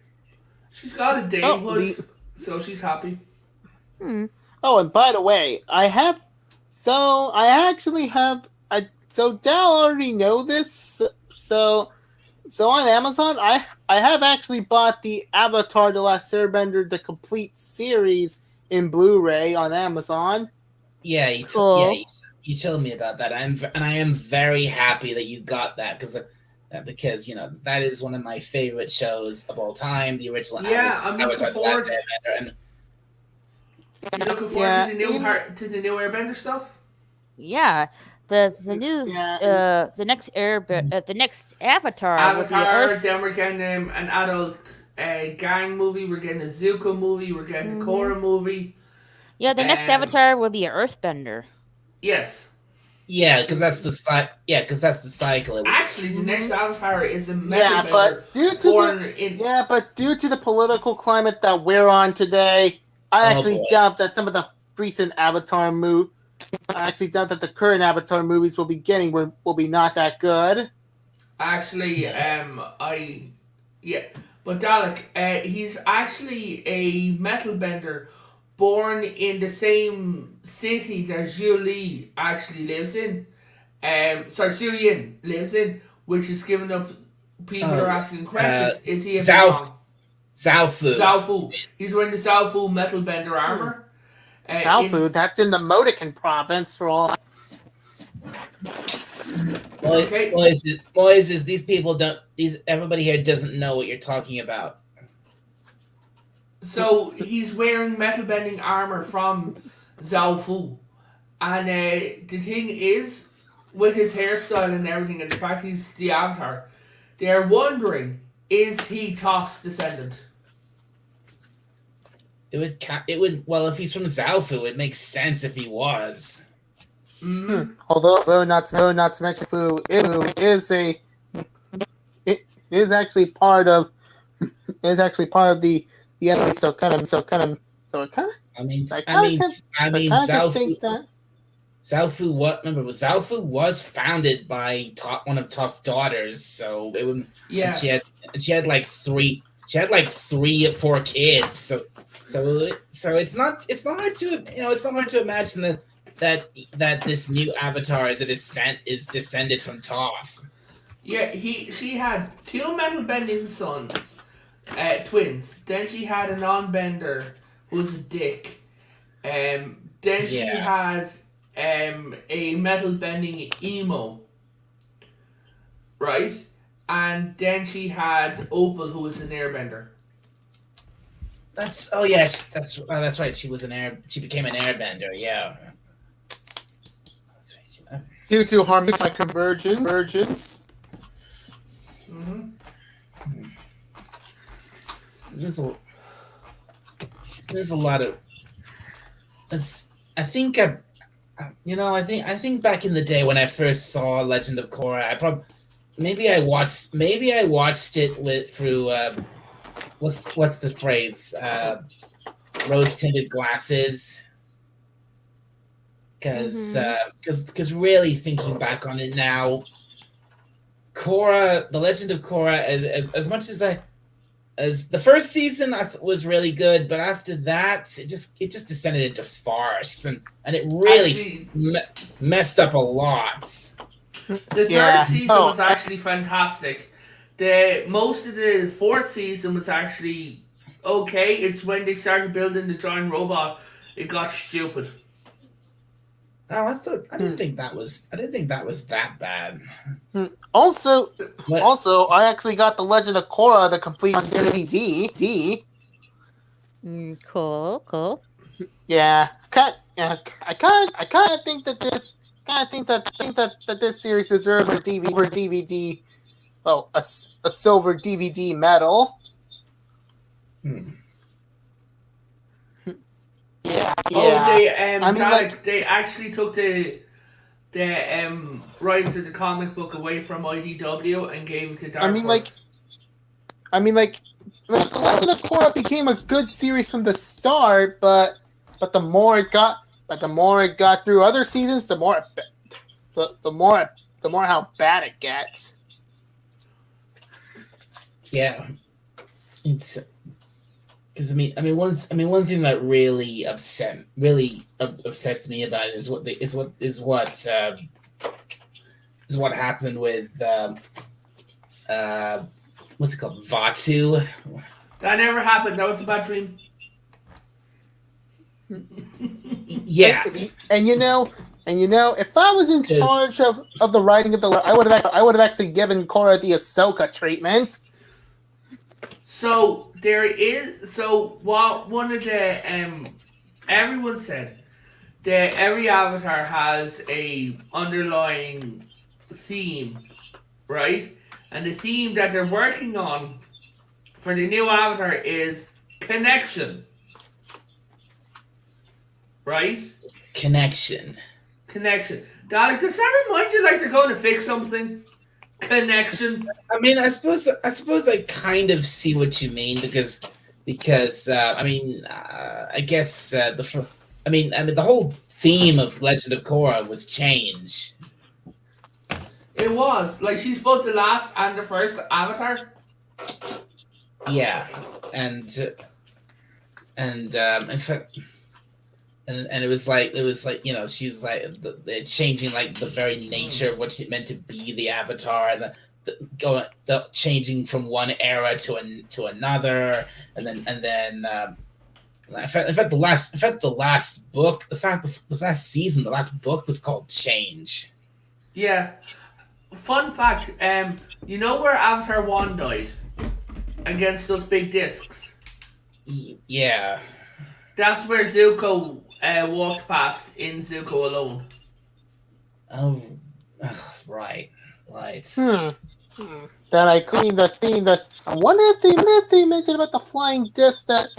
She's got a damehood, so she's happy. Oh, and by the way, I actually have. So Dal already know this. So on Amazon, I have actually bought the Avatar: The Last Airbender the complete series in Blu-ray on Amazon. Yeah, Cool. you told me about that. I am very happy that you got that because that is one of my favorite shows of all time. The original I'm looking Avatar: The forward. Last Airbender, and You looking forward to the new Airbender stuff? Yeah. The new the next the next Avatar will be Avatar. Earth. Then we're getting an adult gang movie. We're getting a Zuko movie. We're getting a Korra movie. Yeah, the next Avatar will be an Earthbender. Yes. yeah, because that's the cycle. Yeah, because that's the cycle. It was, Actually, the next Avatar is a Yeah, Metal but due to the political climate that we're on today, I actually doubt that some of the recent Avatar movies. I actually doubt that the current Avatar movies will be will be not that good. Actually, but Dalek, he's actually a metal bender, born in the same city that Zhu Li actually lives in. Xu Yin lives in, which is giving up. People are asking questions. Is he a Zaofu. Zaofu. He's wearing the Zaofu metal bender armor. Zaofu, that's in the Motican province for all. Moises, these people don't. Everybody here doesn't know what you're talking about. So he's wearing metal bending armor from Zaofu, and the thing is, with his hairstyle and everything, and the fact he's the Avatar, they're wondering, is he Toph's descendant? It would. Well, if he's from Zaofu, it makes sense if he was. Although not to mention, Fu is actually part of the enemy. So it kind of. Zaofu. What? Remember, Zaofu was founded by one of Toph's daughters. So it would. Yeah. And she had like 3 or 4 kids. So it's not hard to imagine that this new Avatar is descended from Toph. Yeah, she had 2 metal bending sons, twins. Then she had a non-bender who was a dick. Then she had a metal bending emo, right? And then she had Opal, who was an airbender. That's right. She became an airbender. Yeah. Due to harmonic convergence. There's a lot of. I think back in the day when I first saw Legend of Korra, maybe I watched it through what's the phrase, rose tinted glasses, because really thinking back on it now, Korra, the Legend of Korra, as much as as the first season was really good, but after that it just descended into farce, and it really Actually, messed up a lot. the Yeah. third season Oh, was actually fantastic. The most of the fourth season was actually okay. It's when they started building the giant robot, it got stupid. Oh, I didn't think that was that bad. Also, But I actually got the Legend of Korra the complete on DVD. Cool. Yeah, I kind of think that this series deserves a DVD. Well, a silver DVD medal. hmm. Yeah. Oh, they I mean, like, they actually took the rights of the comic book away from IDW and gave it to Dark I mean, Horse. like, the Legend of Korra became a good series from the start, but the more it got through other seasons, the more how bad it gets. Yeah, it's because one thing that really upsets me about it is what happened with what's it called, Vatu. That never happened. That was a bad dream. Yeah, And you know, if I was in charge of the writing of I would have actually given Korra the Ahsoka treatment. So there is what one of the everyone said that every avatar has a underlying theme, right? And the theme that they're working on for the new avatar is connection. Right? connection. Dalek, does that remind you like they're going to fix something? Connection. I suppose I kind of see what you mean because I guess the whole theme of Legend of Korra was change. It was. Like, she's both the last and the first avatar. Yeah, and in fact, and it was like she's like the changing like the very nature of what she meant to be the avatar, the changing from one era to another, and then in fact the last book, the last season, the last book was called Change. Yeah. Fun fact, you know where Avatar 1 died? Against those big discs. Yeah. That's where Zuko walked past in Zuko Alone. Oh, right. Then I clean the. I wonder if they mentioned about the flying disc that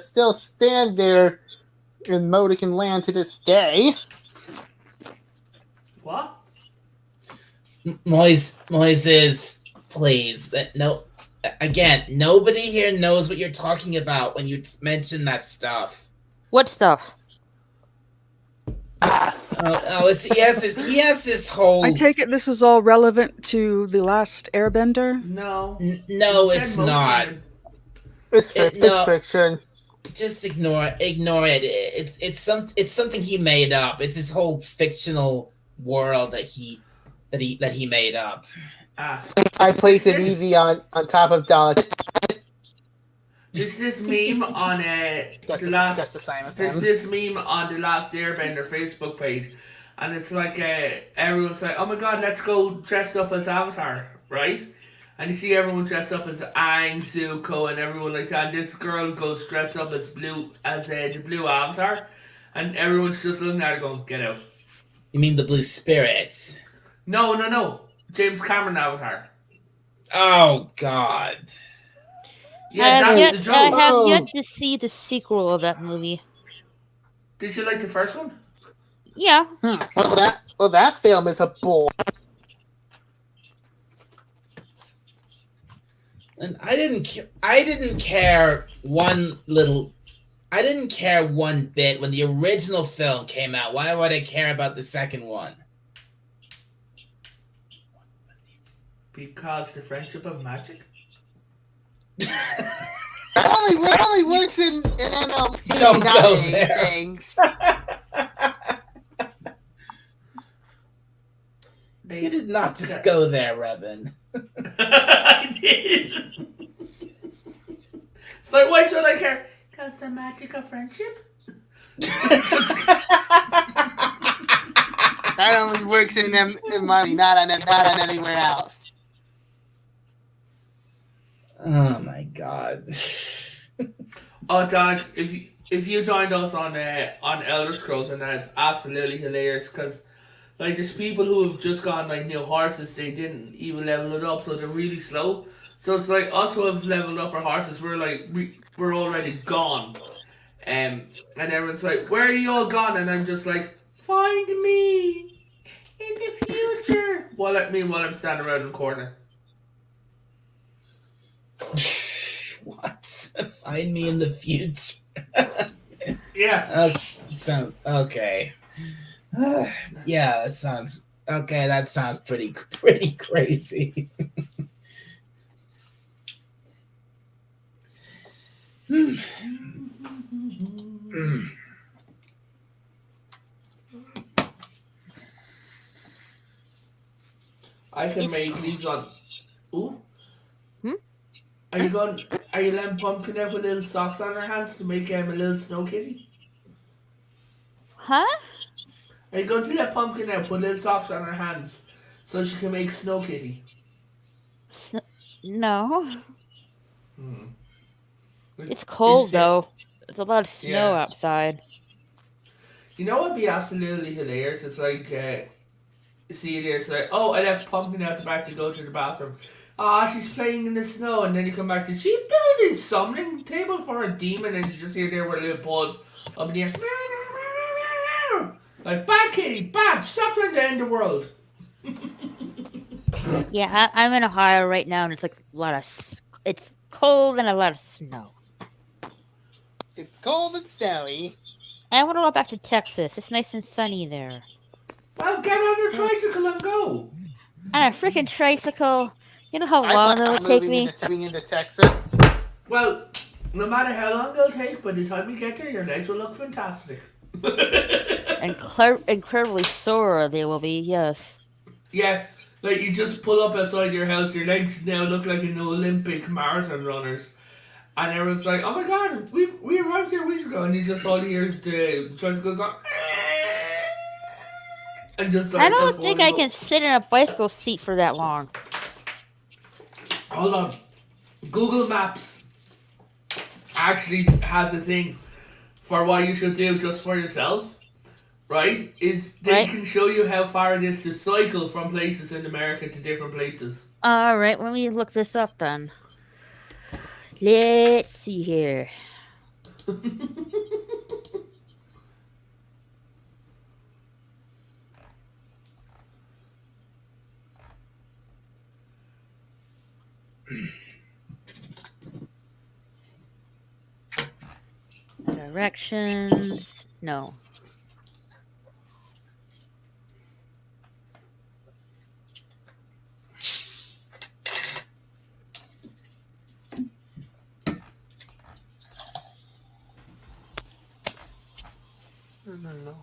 still stand there in Modican Land to this day. What? Moises, please. Again, nobody here knows what you're talking about when you mention that stuff. What stuff? He has this whole. I take it this is all relevant to The Last Airbender? No. No, You said it's Motion. not. It's fiction. Just ignore it. It's something he made up. It's his whole fictional world that he made up. I place it easy on top of Dalek. There's this meme on That's the Simon There's thing. this meme on the Last Airbender Facebook page, and it's like everyone's like, "Oh my god, let's go dressed up as Avatar," right? And you see everyone dressed up as Aang, Zuko, and everyone like that. And this girl goes dressed up as the blue Avatar, and everyone's just looking at her going, "Get out!" You mean the Blue Spirits? No. James Cameron Avatar. Oh God. Yeah, that's the joke. I have yet to see the sequel of that movie. Did you like the first one? Yeah. Well, that film is a bore. And I didn't care one bit when the original film came out. Why would I care about the second one? Because the friendship of magic. That only works in NLP, Don't not go in there. things. You did not just go there, Revan. I did. It's like, why should I care? Because the magic of friendship. That only works in money, not on anywhere else. Oh my god. Oh, Doc, if you joined us on Elder Scrolls, and that's absolutely hilarious because like there's people who have just gotten like new horses, they didn't even level it up, so they're really slow. So it's like us who have leveled up our horses, we're already gone. And everyone's like, where are you all gone? And I'm just like, find me in the future. While I'm standing around in the corner. What? Find me in the future. Yeah. Sounds okay. Yeah, that sounds okay. That sounds pretty crazy. I can It's make cool. leaves on. Ooh. Hmm? Are you letting Pumpkin out with little socks on her hands to make a little snow kitty? Huh? Are you going to let Pumpkin out put little socks on her hands so she can make snow kitty? No. Hmm. It's cold Instead- though. There's a lot of snow Yeah. outside. You know what'd be absolutely hilarious? It's like, see it here, it's like, oh, I left Pumpkin out the back to go to the bathroom. Ah, she's playing in the snow, and then you come back to, she built a summoning table for a demon, and you just hear there with a little paws up in the air. Like, bad kitty, bad, stop trying to end the world. Yeah, I'm in Ohio right now, and it's like a lot of. It's cold and a lot of snow. It's cold and snowy. I want to go back to Texas. It's nice and sunny there. Well, get on your tricycle and go. On a freaking tricycle. You know how long it'll take me? Moving into Texas. Well, no matter how long it'll take, by the time you get there, your legs will look fantastic. Incredibly sore they will be, yes. Yeah, like you just pull up outside your house, your legs now look like an Olympic marathon runners. And everyone's like, oh my god, we arrived here weeks ago, and you just all hear is the tricycle go, and just like, I don't think I can sit in a bicycle seat for that long. Hold on. Google Maps actually has a thing for what you should do just for yourself, right? Is they Right. can show you how far it is to cycle from places in America to different places. Alright, let me look this up then. Let's see here. Directions. No. No.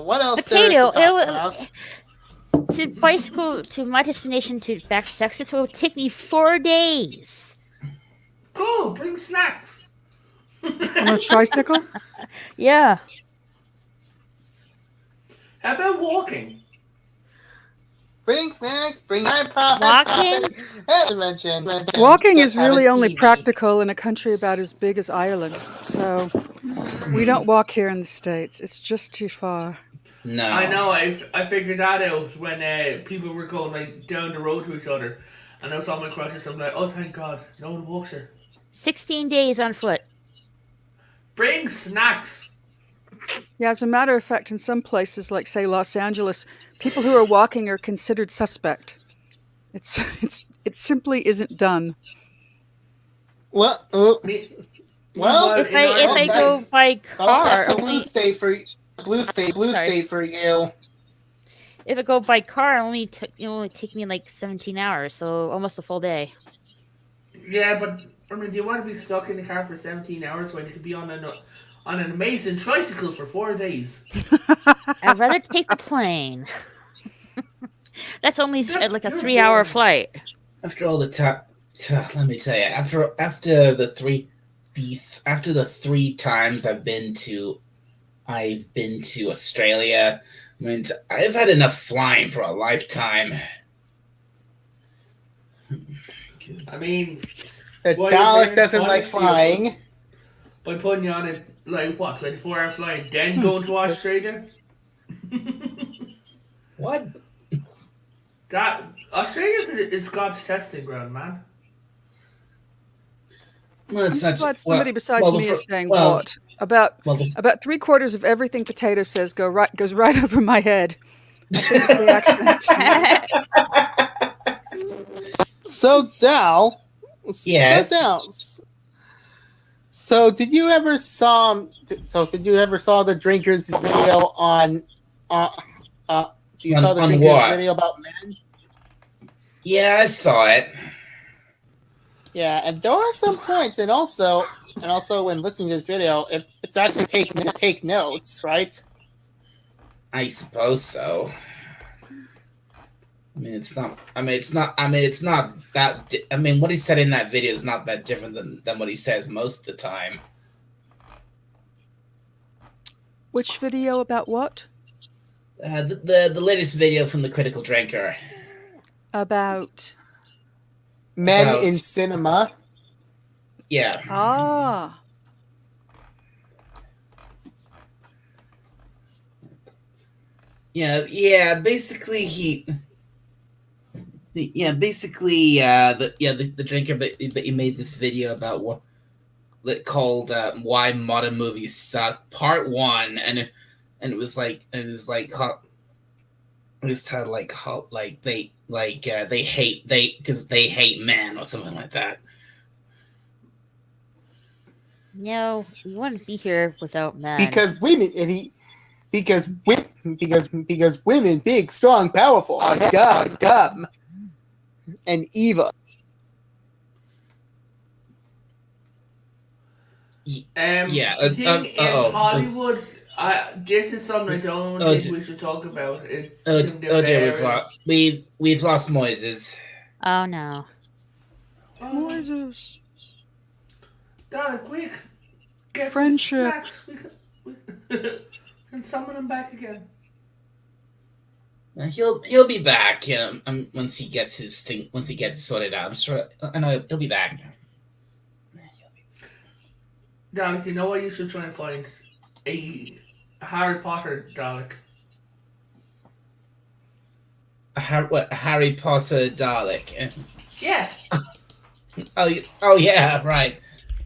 What else there is Potato. to talk about? To bicycle to my destination to back to Texas will take me 4 days. Cool, bring snacks. On a tricycle? Yeah. How about walking? Bring snacks, bring high profit. Walking? As I mentioned, Walking just is really have it only easy. practical in a country about as big as Ireland. So we don't walk here in the States. It's just too far. No. I know. I figured that out when people were going like down the road to each other, and I was on my crutches. I'm like, oh, thank God, no one walks here. 16 days on foot. Bring snacks. Yeah, as a matter of fact, in some places, like say Los Angeles, people who are walking are considered suspect. It simply isn't done. Well, Me- well, If in I go that's- by well, car, that's the only blue Sorry. state for you. if I go by car, it only take me like 17 hours, so almost a full day. Yeah, but I mean, do you want to be stuck in the car for 17 hours when you could be on an amazing tricycle for 4 days? I'd rather take the plane. That's only like a You're 3-hour boring. flight. After all the time, let me tell you, after the three times I've been to Australia, I mean, I've had enough flying for a lifetime. I mean, The Well, Dalek you're doesn't very like honest, flying. by putting you on it, like, what, 24-hour flight, then going to Australia? What? That Australia is God's testing ground, man. Well, I'm it's just not. glad somebody besides well, me the is fir- saying well, what about well, the, about 3/4 of everything Potato says goes right over my head. I think it's the accent. So Dal, Yes. So Dal, so did you ever saw the drinkers video on you saw the On drinkers what? video about men? yeah, I saw it. Yeah, and there are some points, and also when listening to this video, it's actually take notes, right? I suppose so. I mean, it's not. I mean, it's not. I mean, it's not that. I mean, what he said in that video is not that different than what he says most of the time. Which video about what? The latest video from the Critical Drinker. About Men About- in cinema. Yeah. ah. Yeah. Basically, the drinker, but he made this video about what called "Why Modern Movies Suck" Part 1, and it was titled they hate men or something like that. No, we wouldn't be here without men. Because women because women, big, strong, powerful, are dumb and evil. The thing is, Hollywood. This is something I don't think we should talk about. We've lost Moises. Oh no. Moises. Donna, quick! Get Friendship. Snacks. We can summon him back again. He'll be back. Once he gets his thing. Once he gets sorted out. I'm sure. I know he'll be back. Dalek, you know what? You should try and find a Harry Potter Dalek. A Harry Potter Dalek? Yeah. Oh yeah, right.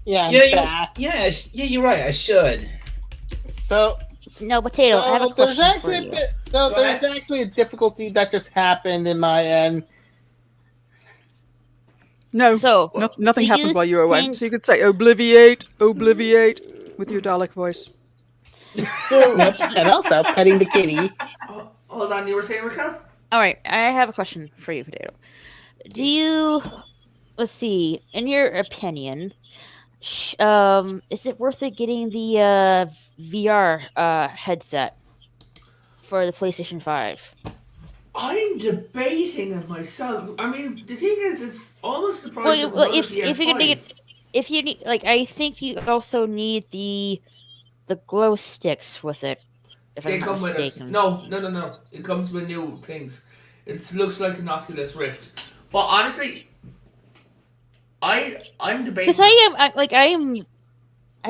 Yeah, you're right. I should. So No, Potato, I have a question for you. There's actually a difficulty that just happened in my end. No, So, nothing do happened you while you were away. think- So you could say obliviate with your Dalek voice. So, And also petting the kitty. Hold on, you were saying, Raquel? all right, I have a question for you, Potato. Do you, let's see, in your opinion, is it worth it getting the VR headset for the PlayStation 5? I'm debating it myself. I mean, the thing is, it's almost the price of another if you're gonna get, if you need, like, I think you also need the glow sticks with it. If They I'm come not with it. mistaken. No. It comes with new things. It looks like an Oculus Rift. But honestly, I'm debating. Because I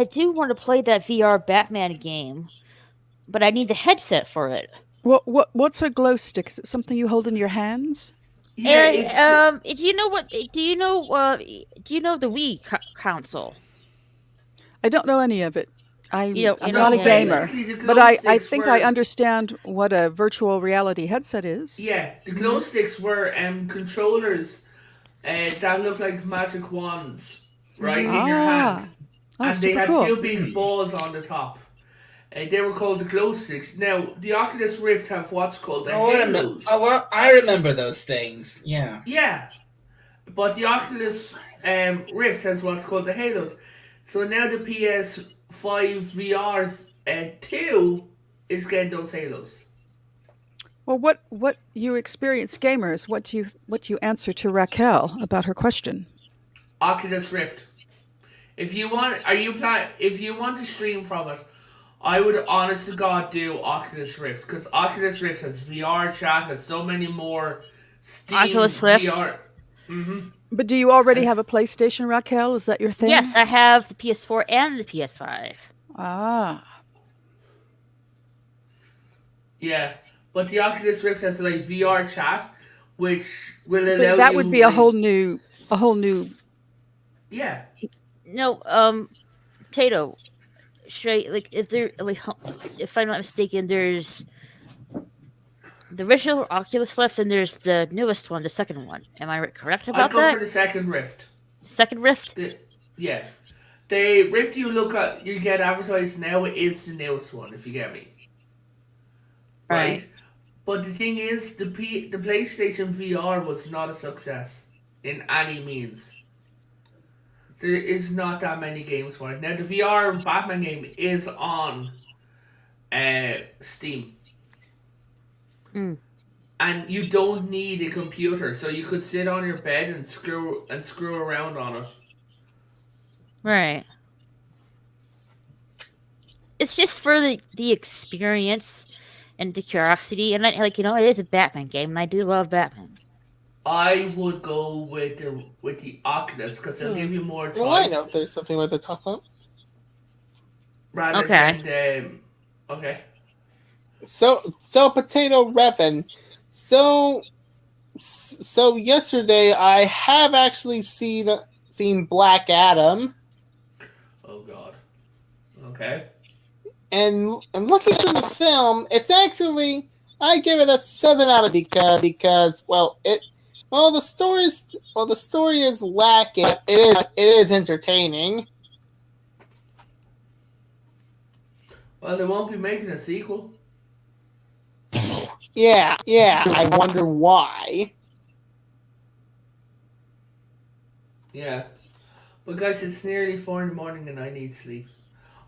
do want to play that VR Batman game, but I need the headset for it. What's a glow stick? Is it something you hold in your hands? Yeah, Do you know what? Do you know? Do you know the Wii console? I don't know any of it. I'm You know, I'm you not a know, gamer, basically the but glow I sticks think were, I understand what a virtual reality headset is. Yeah, the glow sticks were controllers that look like magic wands, right, in your hand, Ah, oh, and they super had cool. two big balls on the top. They were called the glow sticks. Now, the Oculus Rift have what's called the halos. I remember those things. Yeah. Yeah, but the Oculus Rift has what's called the halos. So now the PS5 VR's 2 is getting those halos. Well, what you experienced gamers? What do you answer to Raquel about her question? Oculus Rift. If you want, if you want to stream from it, I would honest to God do Oculus Rift because Oculus Rift has VR chat, has so many more Steam Oculus Rift. VR. Mm-hmm. But do you already have a That's- PlayStation, Raquel? Is that your thing? Yes, I have the PS4 and the PS5. Ah, Yeah, but the Oculus Rift has like VR chat, which will but allow that you. would be like, a whole new. Yeah, No, Tato, should I, like, is there, like, if I'm not mistaken, there's the original Oculus Rift and there's the newest one, the second one. Am I correct I'd about go that? for the second Rift. Second Rift? Yeah, the Rift you look at, you get advertised now is the newest one. If you get me. Right. But the thing is, the PlayStation VR was not a success in any means. There is not that many games for it. Now the VR Batman game is on Steam. Mm. And you don't need a computer, so you could sit on your bed and screw around on it. Right. It's just for the experience and the curiosity, and it is a Batman game, and I do love Batman. I would go with the Oculus because they'll give you more choice. Well, I know there's something worth to talk about. Rather Okay. than okay. So Potato Revan. So yesterday I have actually seen Black Adam. Oh God. Okay. And looking through the film, it's actually I give it a 7 out of because the story is lacking. It is entertaining. Well, they won't be making a sequel. Yeah. I wonder why. Yeah. But guys, it's nearly 4 in the morning and I need sleep.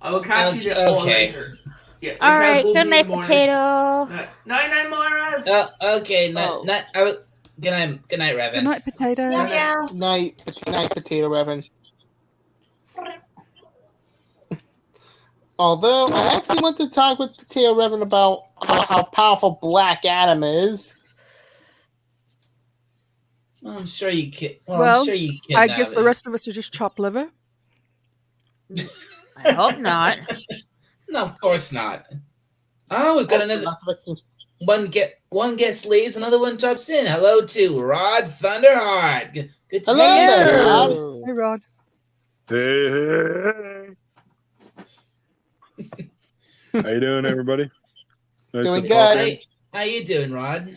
I will catch you all Okay. later. Yeah. All Raquel, right, go good in night, the morning. Potato. Night, Moiras. Okay. Oh. Good night, Revan. Good night, Potato. Night, Potato Revan. Although I actually want to talk with Potato Revan about how powerful Black Adam is. Well, I'm sure you can. Well, I'm sure you can. I guess the rest of us are just chopped liver. I hope not. No, of course not. Oh, we've got another one gets leaves, another one drops in. Hello to Rod Thunderheart. Good to Hello see you, there, sir. Rod. Hey, Rod. Hey. How you doing, everybody? Nice Doing to good. pop in. Hey, how you doing, Rod?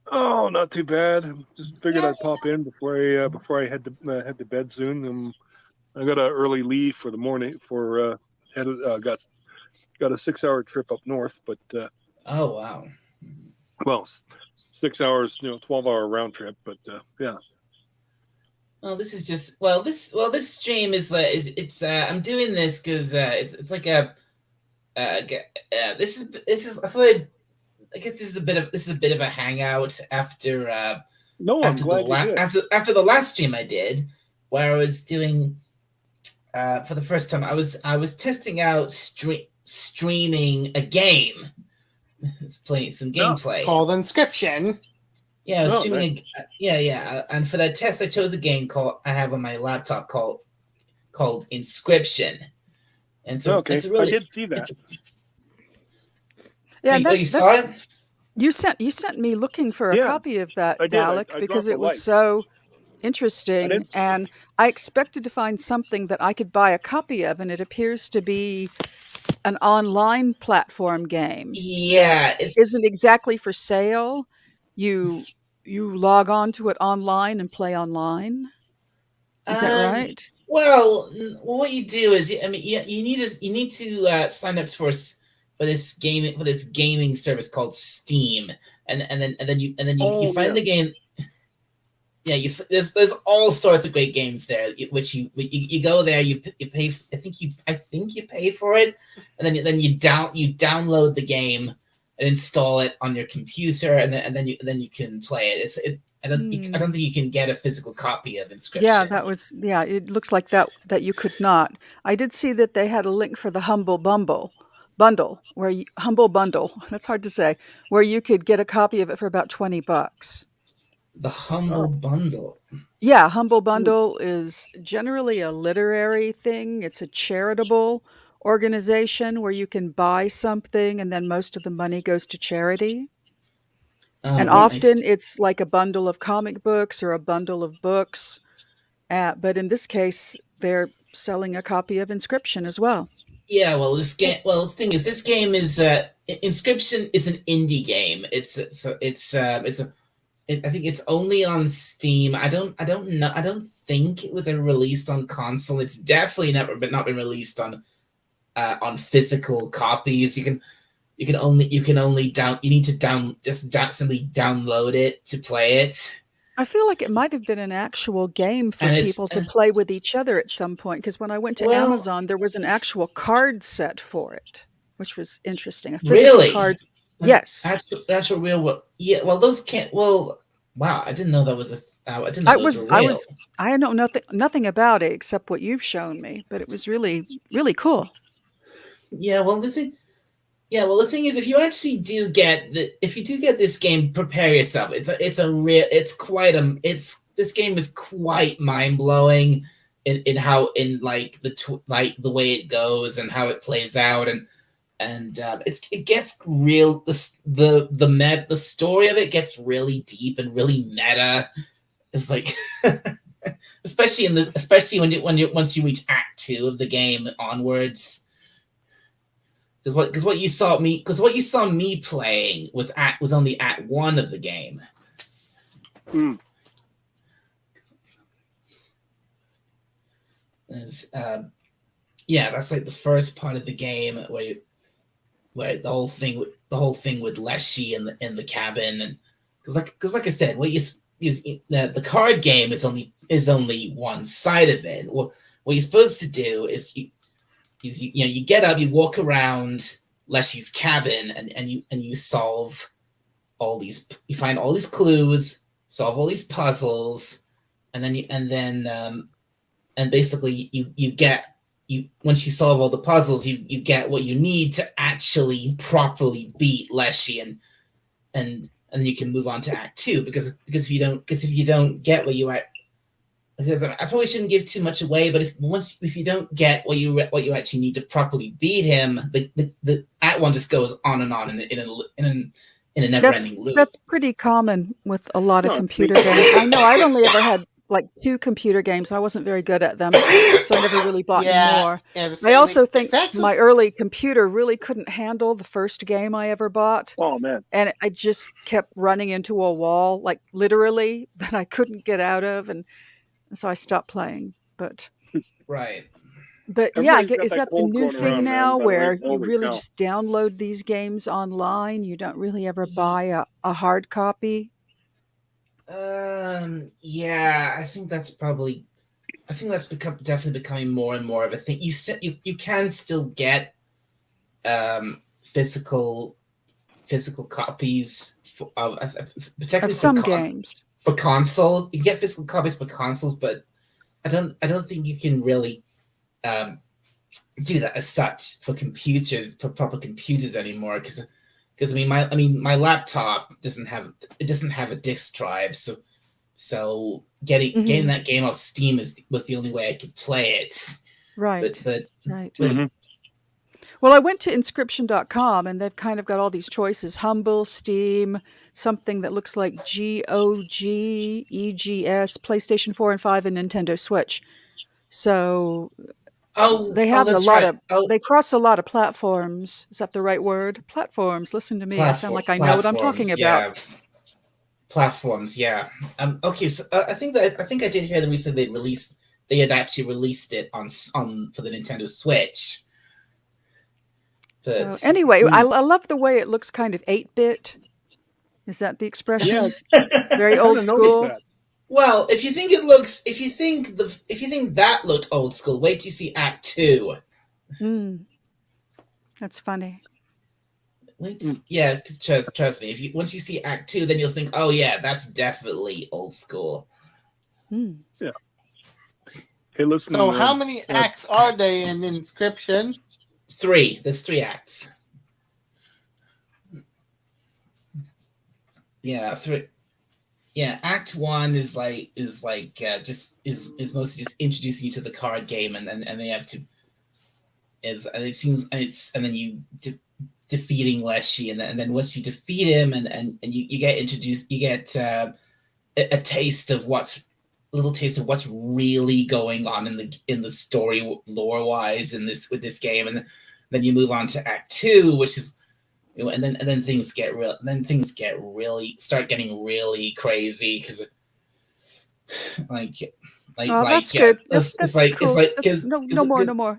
Oh, not too bad. Just figured I'd pop in before I head to bed soon. I got an early leave for the morning for got a 6-hour trip up north, but Oh wow. well, 6 hours, 12-hour round trip, but yeah. Well, this is just this stream is I'm doing this because it's like a this is I guess this is a bit of a hangout after No, I'm glad you did. after the last stream I did where I was doing for the first time I was testing out streaming a game. I was playing some gameplay Called Inscription. Yeah, I was Oh, streaming. nice. Yeah, and for that test, I chose a game I have on my laptop called Inscription, and so Okay, it's a really. I did see that. Yeah, Oh, you saw it? You sent me looking for a Yeah, copy of that, I did. I Dalek, dropped because a it was like. so interesting, and I expected to find something that I could buy a copy of, and it appears to be an online platform game Yeah, that it's isn't exactly for sale. You log on to it online and play online. Is that um. right? Well, what you do is, I mean, you need to sign up for this gaming service called Steam, and then you Oh find yes. the game. Yeah, there's all sorts of great games there, which you go there, you pay. I think you pay for it, and then you download the game and install it on your computer, and then you can play it. I don't think you can get a physical copy of Yeah, Inscription. it looks like that you could not. I did see that they had a link for the Humble Bundle, Humble Bundle, that's hard to say, where you could get a copy of it for about $20. The Humble Oh, Bundle. Yeah, Humble Bundle is generally a literary thing. It's a charitable organization where you can buy something and then most of the money goes to charity. Oh, And right. often it's like a bundle of comic books or a bundle of books. But in this case, they're selling a copy of Inscription as well. Yeah, well, this game. Well, the thing is, this game is Inscription is an indie game. I think it's only on Steam. I don't know. I don't think it was ever released on console. It's definitely not been released on physical copies. You can only down. You need to simply download it to play it. I feel like it might have been an actual game for And it's people to play with each other at some point, because when I went to well, Amazon, there was an actual card set for it, which was interesting. A physical really, card. Yes. actual real. Well, yeah. Well, those can't. Well, wow. I didn't know that was I didn't know those were real. I know nothing about it except what you've shown me, but it was really, really cool. Yeah. The thing is, if you actually if you do get this game, prepare yourself. This game is quite mind blowing in how like the way it goes and how it plays out, and it gets real. The story of it gets really deep and really meta. It's like, especially once you reach Act 2 of the game onwards. Because what you saw me playing was only Act 1 of the game. Hmm. Yeah, that's like the first part of the game where the whole thing with Leshy in the cabin, and because like I said, the card game is only one side of it. What you're supposed to do is you get up, you walk around Leshy's cabin, and you solve you find all these clues, solve all these puzzles, and basically once you solve all the puzzles, you get what you need to actually properly beat Leshy, and then you can move on to Act 2, because if you don't get what you are. Because I probably shouldn't give too much away, but if you don't get what you actually need to properly beat him, the Act 1 just goes on and on in a never-ending loop. That's pretty common with a lot of No, computer games. I know I'd only ever had like 2 computer games. I wasn't very good at them, so I never really bought any more. I also think my early computer really couldn't handle the first game I ever bought. Oh man. And I just kept running into a wall, like literally, that I couldn't get out of, and so I stopped playing. But Right. yeah, Everybody's got is that that the cold new going thing around, man. now, Gotta where you holy really cow. just download these games online? You don't really ever buy a hard copy? Yeah, I think that's definitely becoming more and more of a thing. You can still get physical copies of particularly Of some games. for consoles. You can get physical copies for consoles, but I don't think you can really do that as such for proper computers anymore, because my laptop doesn't have a disk drive, so getting that game off Steam was the only way I could play it. Right. But Mhm. Well, I went to Inscription.com, and they've kind of got all these choices: Humble, Steam, something that looks like GOG, EGS, PlayStation 4 and 5, and Nintendo Switch. So they have that's right. They cross a lot of platforms. Is that the right word? Platforms. Listen to me. I sound like I know what I'm talking about. Yeah. Platforms, yeah. Okay, so I think I did hear that recently they had actually released it on for the Nintendo Switch. So anyway, I love the way it looks kind of 8-bit. Is that the expression? Yeah. Very old school. Well, if you think that looked old school, wait till you see Act 2. That's funny. Yeah, trust me. Once you see Act 2, then you'll think, oh yeah, that's definitely old school. Yeah. Hey, listen. So, how many acts are they in Inscription? 3. There's 3 acts. Yeah, 3. Yeah, Act 1 is mostly just introducing you to the card game, and they have to and then you defeating Leshy, and then once you defeat him, and you get introduced, you get a taste of what's really going on in the story lore wise with this game, and then you move on to Act 2, which is, and then things get start getting really crazy, because that's good. That's cool. No more.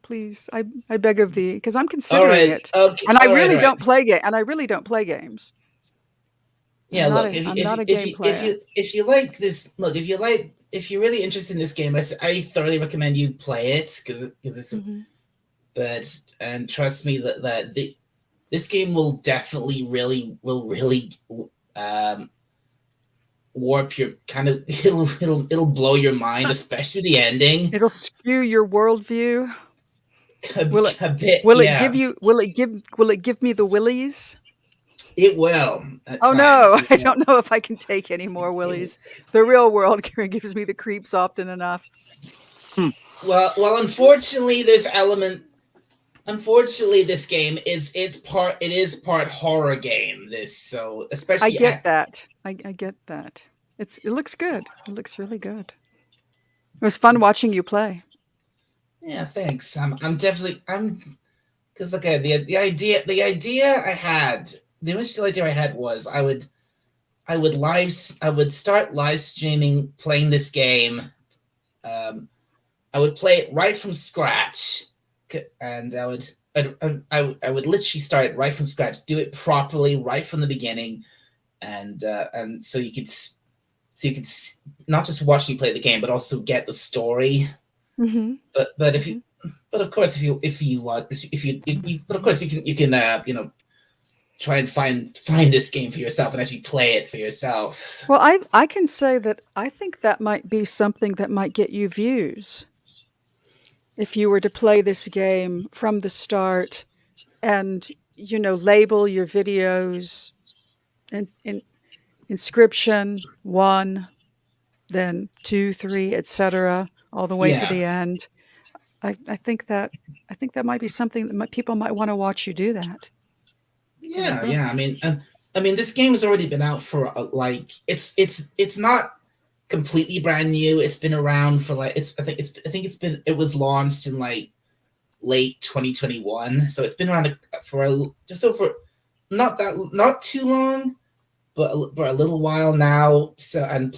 Please, I beg of thee, because I'm considering it, and I really don't play games. Yeah, I'm not a game player. If you like this, if you're really interested in this game, I thoroughly recommend you play it, because it's. And trust me that this game will definitely really warp your it'll blow your mind, especially the ending. It'll skew your worldview. Will it give me the willies? It will. Oh no, I don't know if I can take any more willies. The real world gives me the creeps often enough. Well, unfortunately, this game is part horror game. Especially I get that. I get that. It looks good. It looks really good. It was fun watching you play. Yeah, thanks. Because the initial idea I had was I would start live streaming playing this game. I would play it right from scratch, and I would literally start right from scratch, do it properly right from the beginning, and so you could not just watch me play the game, but also get the story. Mm-hmm. But of course you can try and find this game for yourself and actually play it for yourself. Well, I can say that I think that might be something that might get you views. If you were to play this game from the start and, label your videos in Inscription 1, then 2, 3, etc., all the way to the end. I think that might be something that people might want to watch you do that. Yeah. I mean, this game has already been out for it's not completely brand new. It's been around for it was launched in late 2021, so it's been around for just over not too long, but a little while now. So, and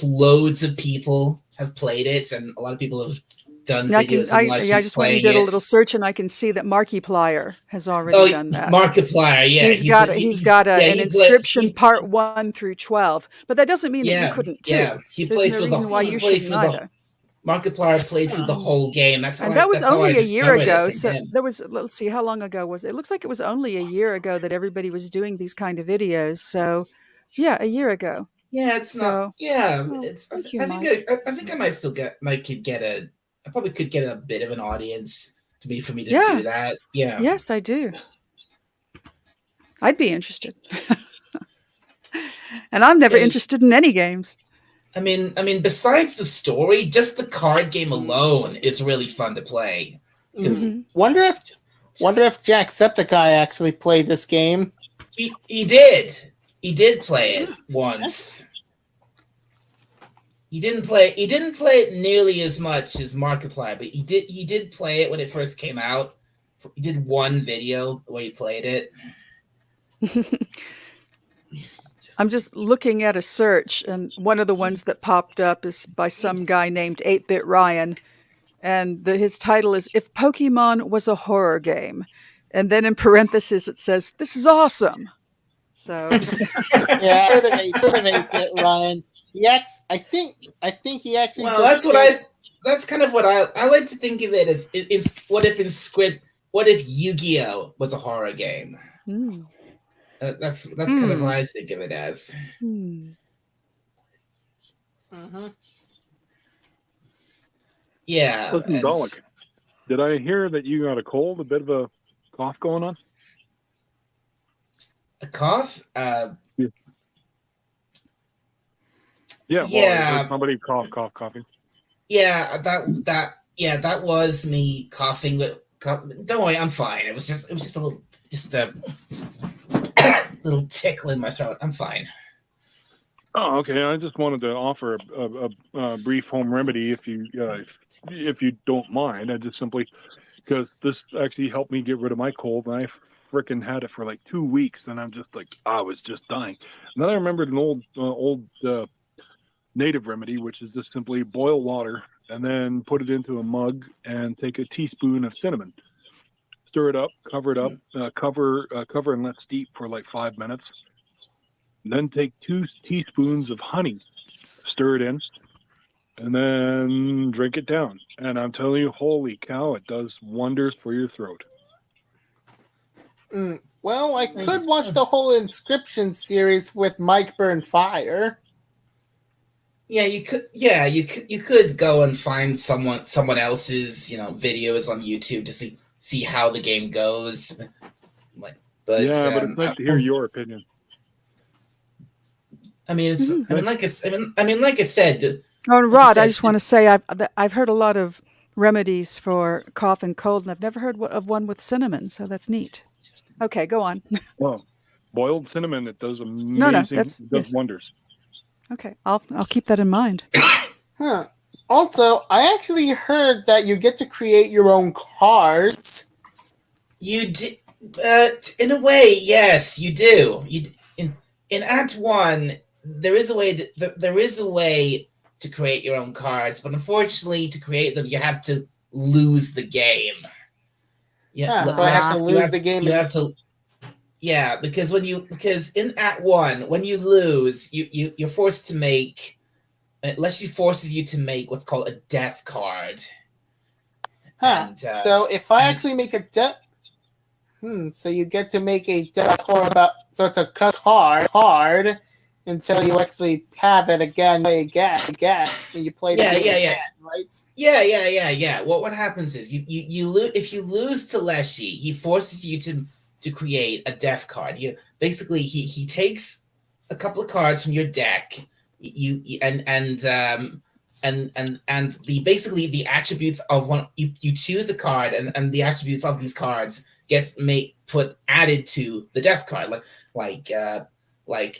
loads of people have played it, and a lot of people have done videos. I just went and did a little search, and I can see that Markiplier has already done that. Markiplier, yeah, he's got an Inscription Part 1 through 12, but that doesn't mean that you couldn't too. Yeah, There's no reason why you shouldn't either. Markiplier played through the whole game. That was only a year ago. So there was. Let's see, how long ago was it? It looks like it was only a year ago that everybody was doing these kind of videos. So, yeah, a year ago. Yeah, it's not. Yeah, it's. I think I probably could get a bit of an audience for me to do that. Yeah. Yes, I do. I'd be interested. And I'm never interested in any games. I mean, besides the story, just the card game alone is really fun to play. Mm-hmm. Wonder if Jacksepticeye actually played this game. He did. He did play it once. He didn't play it nearly as much as Markiplier, but he did play it when it first came out. He did one video where he played it. I'm just looking at a search, and one of the ones that popped up is by some guy named 8-Bit Ryan, and his title is "If Pokemon Was a Horror Game," and then in parentheses it says, "This is awesome." So yeah, I heard of 8-Bit Ryan. I think he actually. Well, that's kind of what I like to think of it as. What if Yu-Gi-Oh was a horror game? That's kind of what I think of it as. Yeah. Listen, Dalek, did I hear that you got a cold, a bit of a cough going on? A cough? Yeah. Somebody coughing. Yeah, that was me coughing. Don't worry, I'm fine. It was just a little tickle in my throat. I'm fine. Oh, okay. I just wanted to offer a brief home remedy, if you don't mind. I just simply, because this actually helped me get rid of my cold, and I freaking had it for like 2 weeks, and I'm just like, I was just dying. And then I remembered an old native remedy, which is just simply boil water and then put it into a mug and take a teaspoon of cinnamon, stir it up, cover it up, cover and let steep for like 5 minutes. And then take 2 teaspoons of honey, stir it in, and then drink it down. And I'm telling you, holy cow, it does wonders for your throat. Well, I could watch the whole Inscription series with Mike Burn Fire. Yeah, you could. Yeah, you could go and find someone else's videos on YouTube to see how the game goes. But it's nice to hear your opinion. I mean, like I said. Oh, and Rod, I just want to say I've heard a lot of remedies for cough and cold, and I've never heard of one with cinnamon, so that's neat. Okay, go on. Well, boiled cinnamon, it does amazing. It does wonders. Okay, I'll keep that in mind. Huh. Also, I actually heard that you get to create your own cards. You do, in a way, yes, you do. In Act 1, there is a way to create your own cards, but unfortunately, to create them, you have to lose the game. Yeah, so I have to lose the game. You have to. Yeah, because in Act 1, when you lose, you're forced to make, unless she forces you to make what's called a death card. Huh. And, so if I actually make a death, so you get to make a death card so it's a card until you actually have it again, when you play the game again, right? Yeah. Well, what happens is you lose. If you lose to Leshy, he forces you to create a death card. Basically he takes a couple of cards from your deck. And the attributes of one, you choose a card, and the attributes of these cards gets added to the death card, like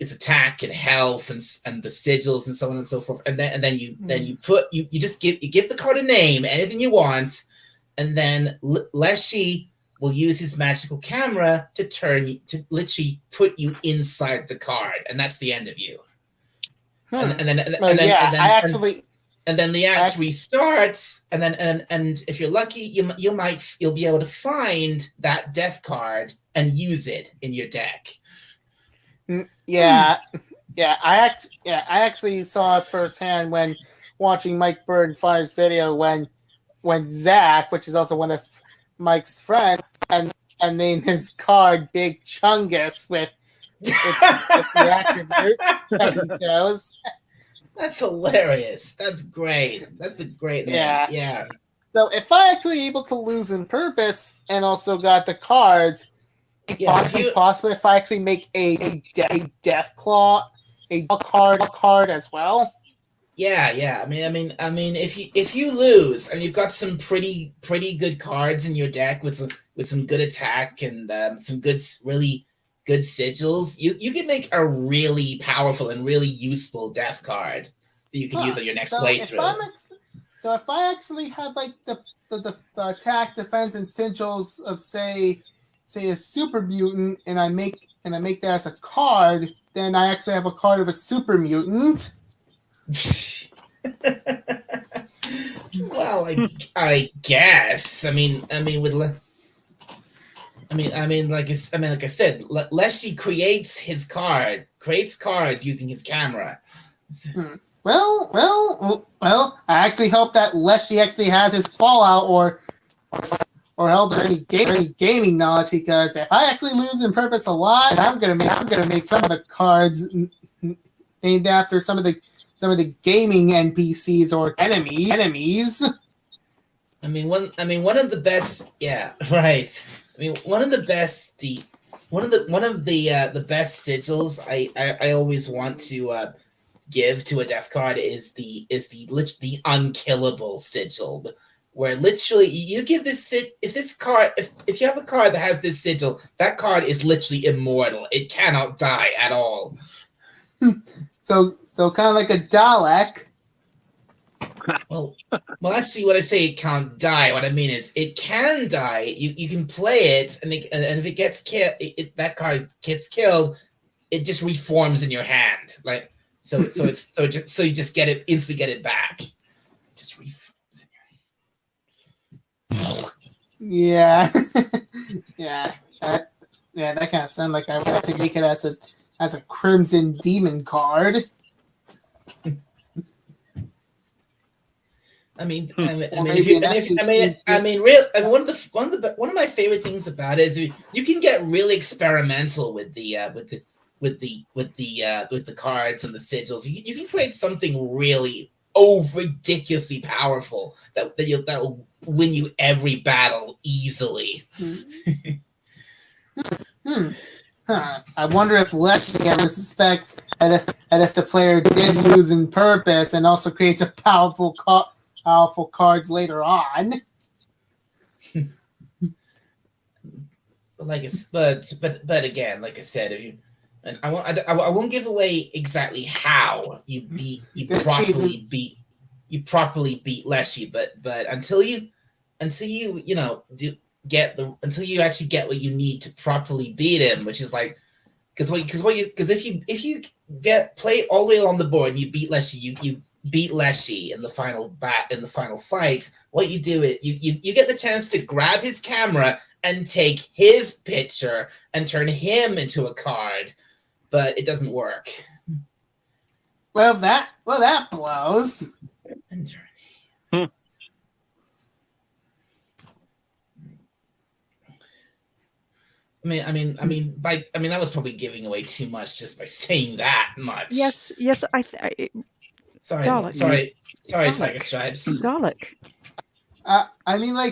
its attack and health and the sigils and so on and so forth. And then you give the card a name, anything you want, and then Leshy will use his magical camera to literally put you inside the card, and that's the end of you. And then the act restarts, and if you're lucky, you'll be able to find that death card and use it in your deck. I actually saw it firsthand when watching Mike Bird Fire's video when Zach, which is also one of Mike's friends, and named his card Big Chungus with the attribute that he chose. That's hilarious. That's great. That's a great name. Yeah. So if I actually able to lose in purpose and also got the cards, possibly if I actually make a death claw, a card as well. Yeah. I mean, if you lose and you've got some pretty good cards in your deck with some good attack and some good really good sigils, you can make a really powerful and really useful death card that you can use on your next playthrough. If I actually have like the attack, defense, and sigils of say a super mutant, and I make that as a card, then I actually have a card of a super mutant. Well, I guess. Like I said, Leshy creates cards using his camera. Well, I actually hope that Leshy actually has his Fallout or Elder any gaming knowledge, because if I actually lose in purpose a lot, I'm gonna make some of the cards named after some of the gaming NPCs or enemies. One of the best. Yeah, right. One of the best. One of the best sigils I always want to give to a death card is the unkillable sigil, where literally you give this if you have a card that has this sigil, that card is literally immortal. It cannot die at all. So kind of like a Dalek. Well, actually, when I say it can't die, what I mean is it can die. You can play it, and if it gets killed, that card gets killed, it just reforms in your hand. Like so you just get it instantly, get it back. Just reforms in your hand. Yeah, yeah, that kind of sounds like I would have to make it as a Crimson Demon card. One of my favorite things about it is you can get really experimental with the cards and the sigils. You can create something really ridiculously powerful that'll win you every battle easily. I wonder if Leshy ever suspects that if the player did lose in purpose and also creates a powerful cards later on. But again, like I said, I won't give away exactly how you properly beat Leshy, but until you actually get what you need to properly beat him, which is like because if you play all the way along the board and you beat Leshy, you beat Leshy in the final fight. What you do is you get the chance to grab his camera and take his picture and turn him into a card, but it doesn't work. Well, that blows. That was probably giving away too much just by saying that much. Yes. Sorry, Dalek. Tiger Stripes. Dalek.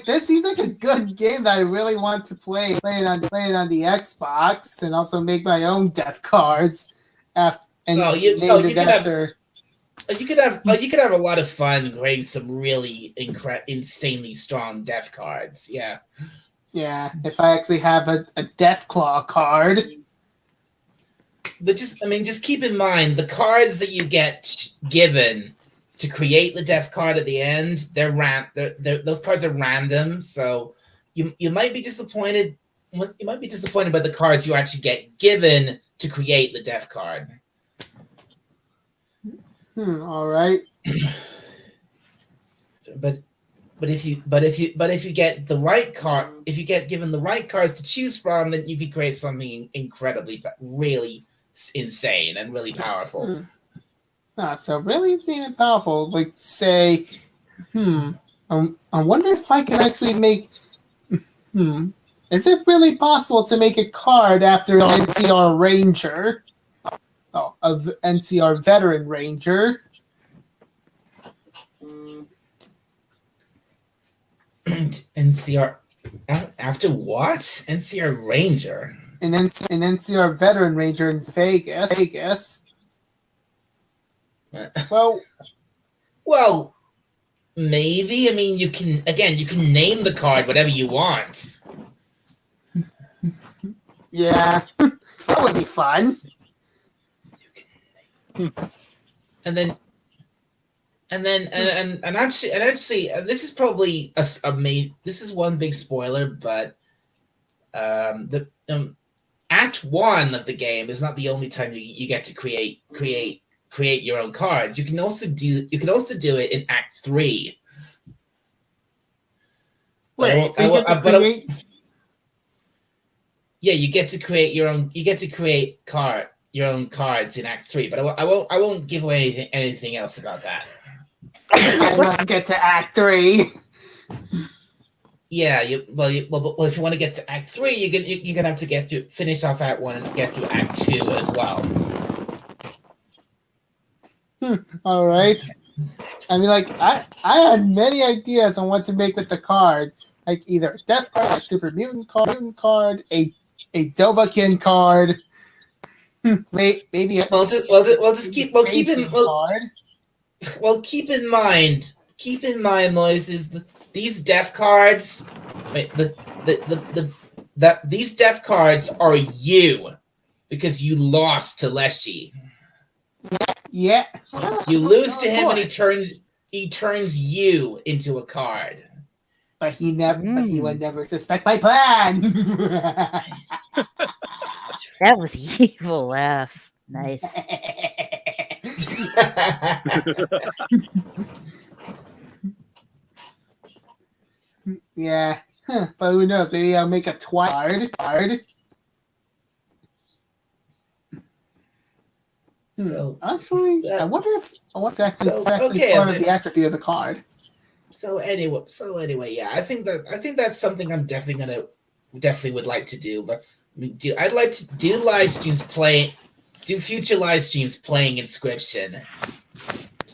This seems like a good game that I really want to play it on the Xbox and also make my own death cards. You could have a lot of fun creating some really insanely strong death cards. Yeah. Yeah, if I actually have a Deathclaw card. But just keep in mind the cards that you get given to create the death card at the end. Those cards are random, so you might be disappointed. You might be disappointed by the cards you actually get given to create the death card. All right. But if you get the right card, if you get given the right cards to choose from, then you could create something incredibly, really insane and really powerful. So really insane and powerful. Like say, I wonder if I can actually make. Is it really possible to make a card after an NCR Ranger? Oh, of NCR Veteran Ranger. NCR after what? NCR Ranger. An NCR Veteran Ranger in Vegas. Well, maybe. You can name the card whatever you want. Yeah. That would be fun. And then actually, this is probably this is one big spoiler, but the Act 1 of the game is not the only time you get to create your own cards. You can also do it in Act 3. Wait, so you get to create? Yeah, you get to create your own. You get to create your own cards in Act 3, but I won't give away anything else about that. I must get to Act 3. Yeah, well, if you want to get to Act 3, you're gonna have to finish off Act 1 and get through Act 2 as well. All right. I mean, like I had many ideas on what to make with the card, like either a Death card, a Super Mutant card, a Dovahkiin card. Maybe a keep in mind, Moises, these death cards, right, these death cards are you, because you lost to Leshy. Yeah. You lose to him, and he turns you into a card. But he would never suspect my plan. That was an evil laugh. Nice. Yeah. But who knows? Maybe I'll make a card. So actually, I wonder if what's actually part of the attribute of the card. So anyway, yeah, I think that's something I'm definitely would like to do. But I'd like to do live streams do future live streams playing Inscription.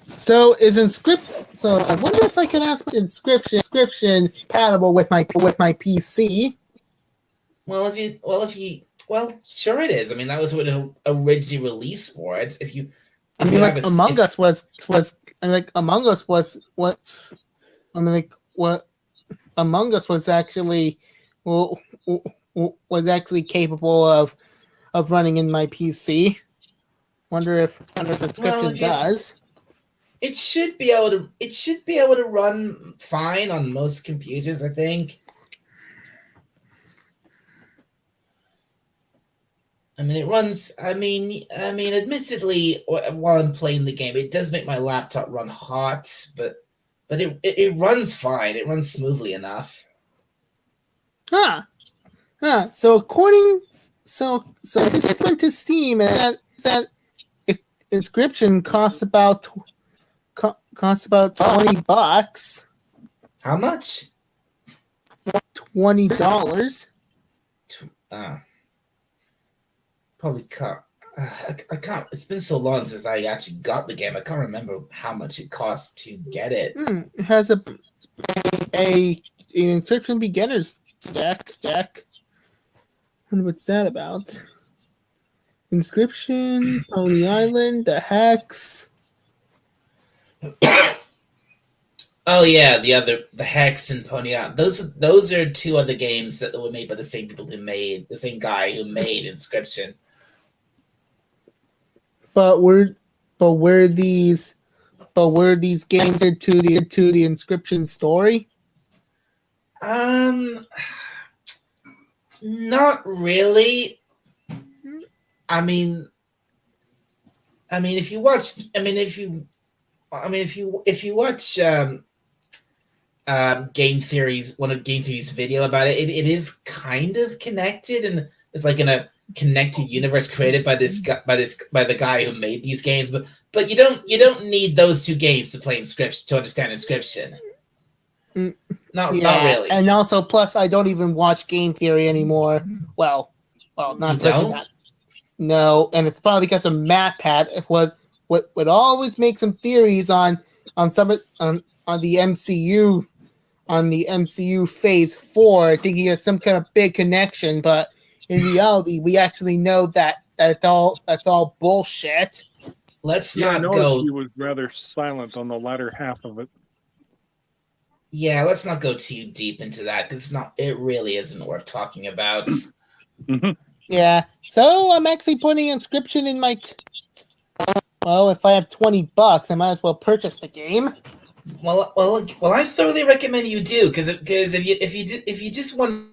So So I wonder if I can ask Inscription compatible with my PC. Well, sure it is. I mean, that was what it originally released for. It's Among Us was what Among Us was actually capable of running in my PC. Wonder if Inscription does. It should be able to run fine on most computers, I think. I mean, it runs. I mean, admittedly, while I'm playing the game, it does make my laptop run hot, but it runs fine. It runs smoothly enough. So this went to Steam, and that Inscription costs about $20. How much? $20. Probably can't. I can't. It's been so long since I actually got the game. I can't remember how much it costs to get it. It has an Inscription beginners deck. And what's that about? Inscription, Pony Island, the Hex. Oh yeah, the Hex and Pony Island. Those are two other games that were made by the same guy who made Inscription. But were these games into the Inscription story? Not really. I mean, if you watch, if you watch Game Theory's video about it, it is kind of connected, and it's like in a connected universe created by the guy who made these games. But you don't need those two games to play Inscription to understand Inscription. Not really. And also, plus, I don't even watch Game Theory anymore. Well, not that. No, and it's probably because of MatPat. What would always make some theories on the MCU Phase 4, thinking it's some kind of big connection, but in reality, we actually know that that's all bullshit. Let's not go. He was rather silent on the latter half of it. Yeah, let's not go too deep into that, because it really isn't worth talking about. Mm-hmm. Yeah. So I'm actually putting inscription in my. Well, if I have $20, I might as well purchase the game. Well, I thoroughly recommend you do, because if you just want.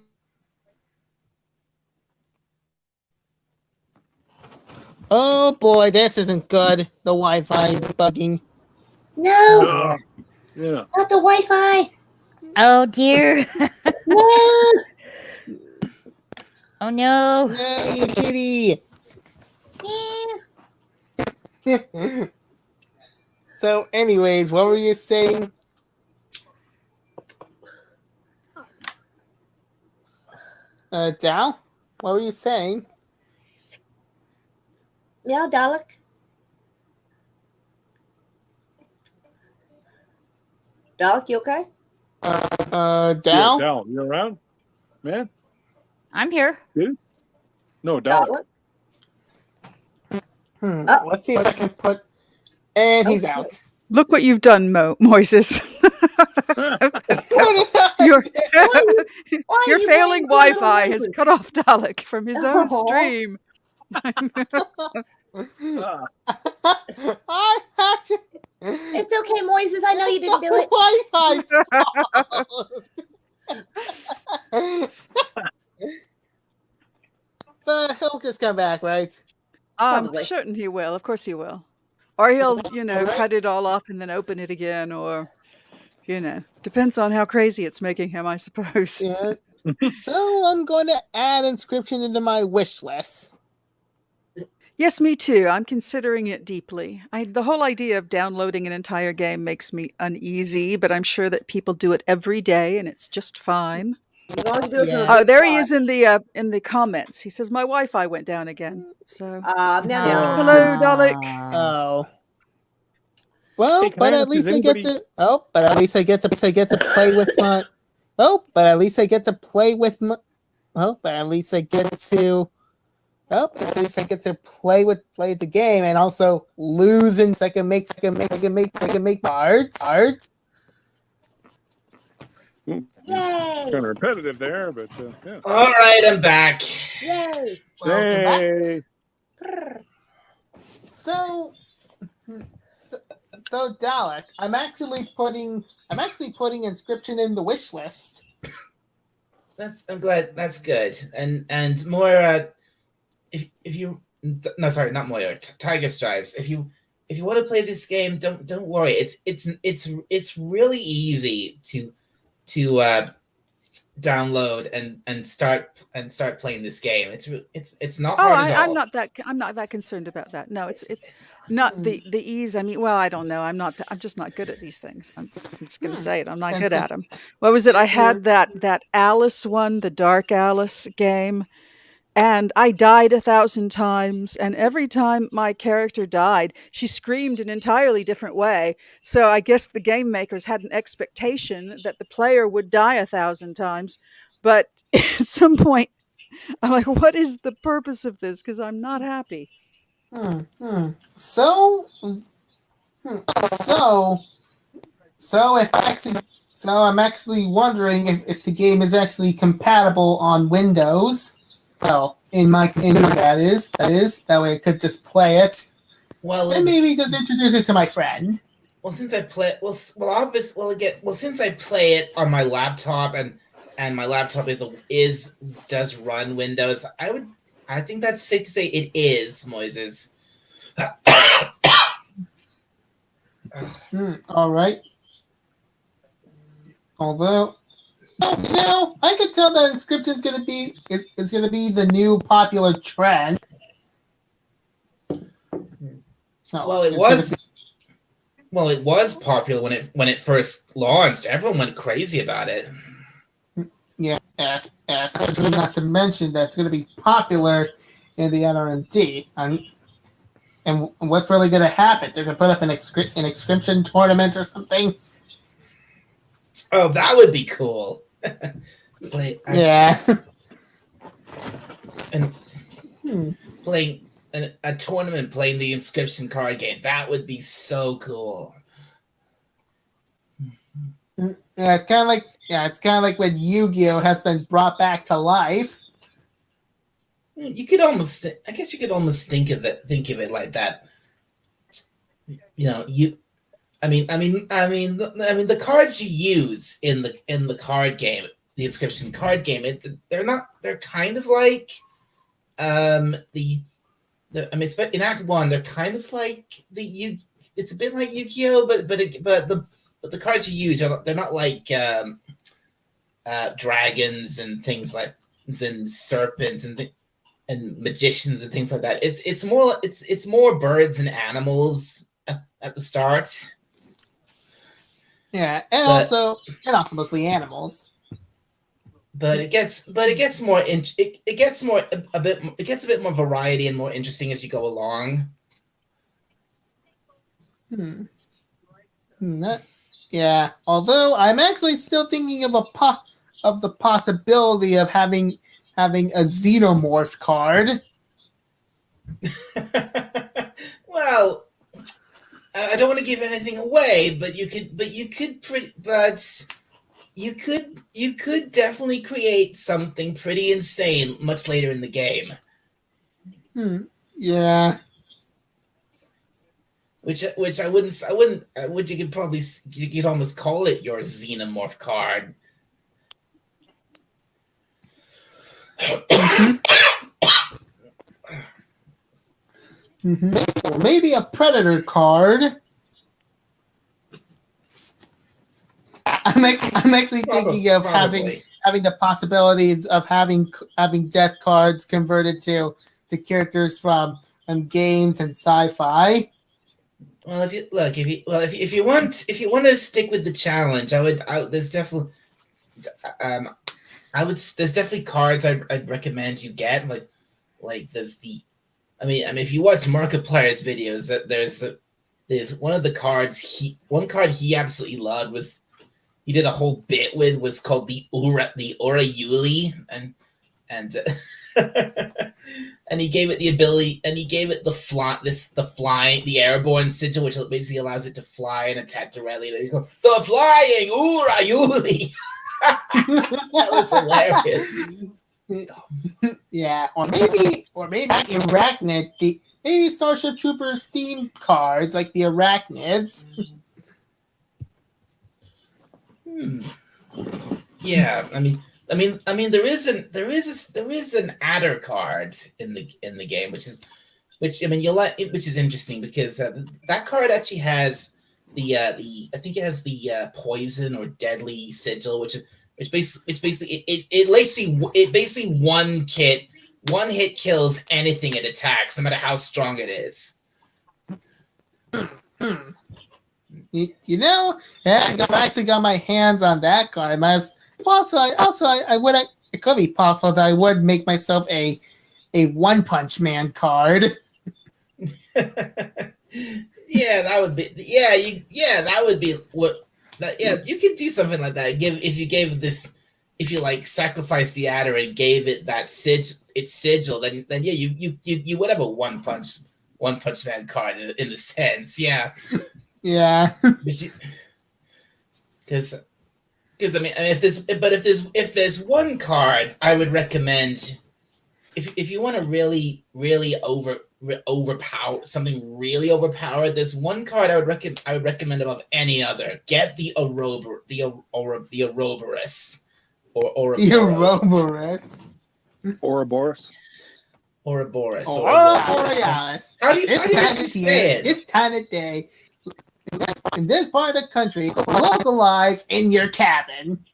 Oh boy, this isn't good. The Wi-Fi is bugging. No, Yeah. not the Wi-Fi. Oh dear. No. Oh no. No, you kitty. So, anyways, what were you saying? Dal? What were you saying? Yeah, Dalek. Dalek, you okay? Dal? Yeah, Dal, you around? Man? I'm here. Dude? No, Dal. Dalek? Let's see if I can put... And he's out. Look what you've done, Moises. Your your failing Wi-Fi has cut off Dalek from his own stream. It's okay, Moises. I know you didn't do it. So he'll just come back, right? I'm Probably. certain he will. Of course he will. Or he'll, cut it all off and then open it again, or, depends on how crazy it's making him, I suppose. Yeah. So I'm going to add inscription into my wish list. Yes, me too. I'm considering it deeply. The whole idea of downloading an entire game makes me uneasy, but I'm sure that people do it every day, and it's just fine. As long as you do it to a Oh, good there he spot. is in the comments. He says my Wi-Fi went down again. So Now. hello, Dalek. Oh. Well, Hey, can but I at ask, least is I get anybody- to. Oh, but at least I get to play with my. Oh, but at least I get to play with my. Oh, but at least I get to. Oh, at least I get to play the game and also lose and I can make art. Yay! Kind of repetitive there, but yeah. All right, I'm back. Yay! Welcome back. Hey. So Dalek, I'm actually putting inscription in the wish list. I'm glad. That's good. And Moira, if you no, sorry, not Moira, Tiger Stripes. If you want to play this game, don't worry. It's really easy to download and start playing this game. It's not hard at all. I'm not that concerned about that. No, it's not the ease. I mean, well, I don't know. I'm just not good at these things. I'm just going to say it. I'm not good at them. What was it? I had that Alice one, the Dark Alice game, and I died 1,000 times. And every time my character died, she screamed an entirely different way. So I guess the game makers had an expectation that the player would die 1,000 times. But at some point, I'm like, what is the purpose of this? Because I'm not happy. So I'm actually wondering if the game is actually compatible on Windows. Well, in my that is that way I could just play it. Well, and maybe just introduce it to my friend. Well, since I play since I play it on my laptop and my laptop does run Windows, I think that's safe to say it is, Moises. All right. Although, I could tell that inscription is going to be the new popular trend. So, Well, it was popular when it first launched. Everyone went crazy about it. Yeah, especially not to mention that it's going to be popular in the NRMD. And what's really going to happen? They're going to put up an inscription tournament or something. Oh, that would be cool. And playing a tournament, playing the inscription card game. That would be so cool. Yeah, it's kind of like when Yu-Gi-Oh has been brought back to life. You could almost, I guess, you could almost think of it like that. The cards you use in the card game, the inscription card game, they're kind of like in Act One, they're kind of like it's a bit like Yu-Gi-Oh, but the cards you use they're not like dragons and things like and serpents and magicians and things like that. It's more birds and animals at the start. Yeah, and also mostly animals. But it gets more it gets a bit more variety and more interesting as you go along. Yeah, although I'm actually still thinking of the possibility of having a xenomorph card. Well, I don't want to give anything away, but you could definitely create something pretty insane much later in the game. Yeah. Which you could almost call it your xenomorph card. Or maybe a predator card. I'm actually thinking of having the possibilities of having death cards converted to characters from games and sci-fi. Well, if you want to stick with the challenge, there's definitely cards I'd recommend you get, like there's if you watch Markiplier's videos, that there's one of the cards one card he absolutely loved was he did a whole bit with was called the Ura Yuli, and and he gave it the ability, and he gave it the airborne sigil, which basically allows it to fly and attack directly. And he goes, the flying Ura Yuli. That was hilarious. Yeah, or maybe Arachnid, maybe Starship Troopers themed cards like the Arachnids. Yeah, there is an adder card in the game, which is interesting because that card actually has I think it has the poison or deadly sigil, which basically it basically one hit kills anything it attacks, no matter how strong it is. I've actually got my hands on that card. It could be possible that I would make myself a One Punch Man card. That would be you could do something like that. If you like sacrifice the adder and gave it that sigil, then you would have a one punch man card in a sense, yeah. Yeah. Because if there's one card I would recommend, if you want to really overpower something really overpowered, there's one card I would recommend above any other. Get the Ouroboros. Ouroboros. Ouroboros. How do you say it? This time of day, in this part of the country, localize in your cabin.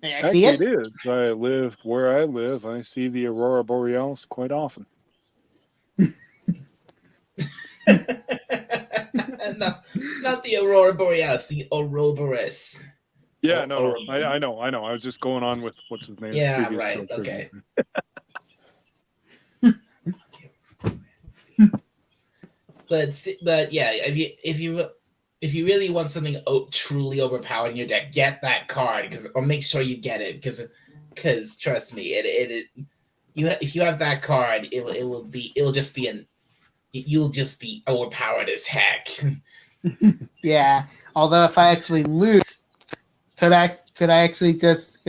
May I see it? It is. I live where I live. I see the Aurora Borealis quite often. No, not the Aurora Borealis, the Ouroboros. Yeah, no, I know. I was just going on with what's his name. Yeah, right. Okay. But yeah, if you really want something truly overpowered in your deck, get that card or make sure you get it because trust me, if you have that card, you'll just be overpowered as heck. Yeah. Although if I actually lose, could I actually just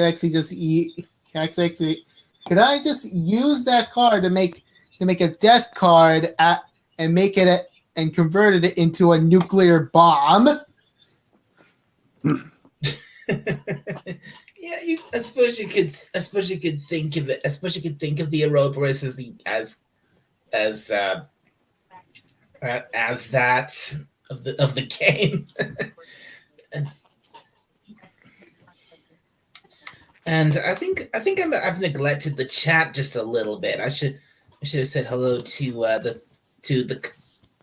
could I just use that card to make a death card and make it and converted it into a nuclear bomb? Yeah, I suppose you could think of it. I suppose you could think of the Ouroboros as that of the game. And I think I've neglected the chat just a little bit. I should have said hello to the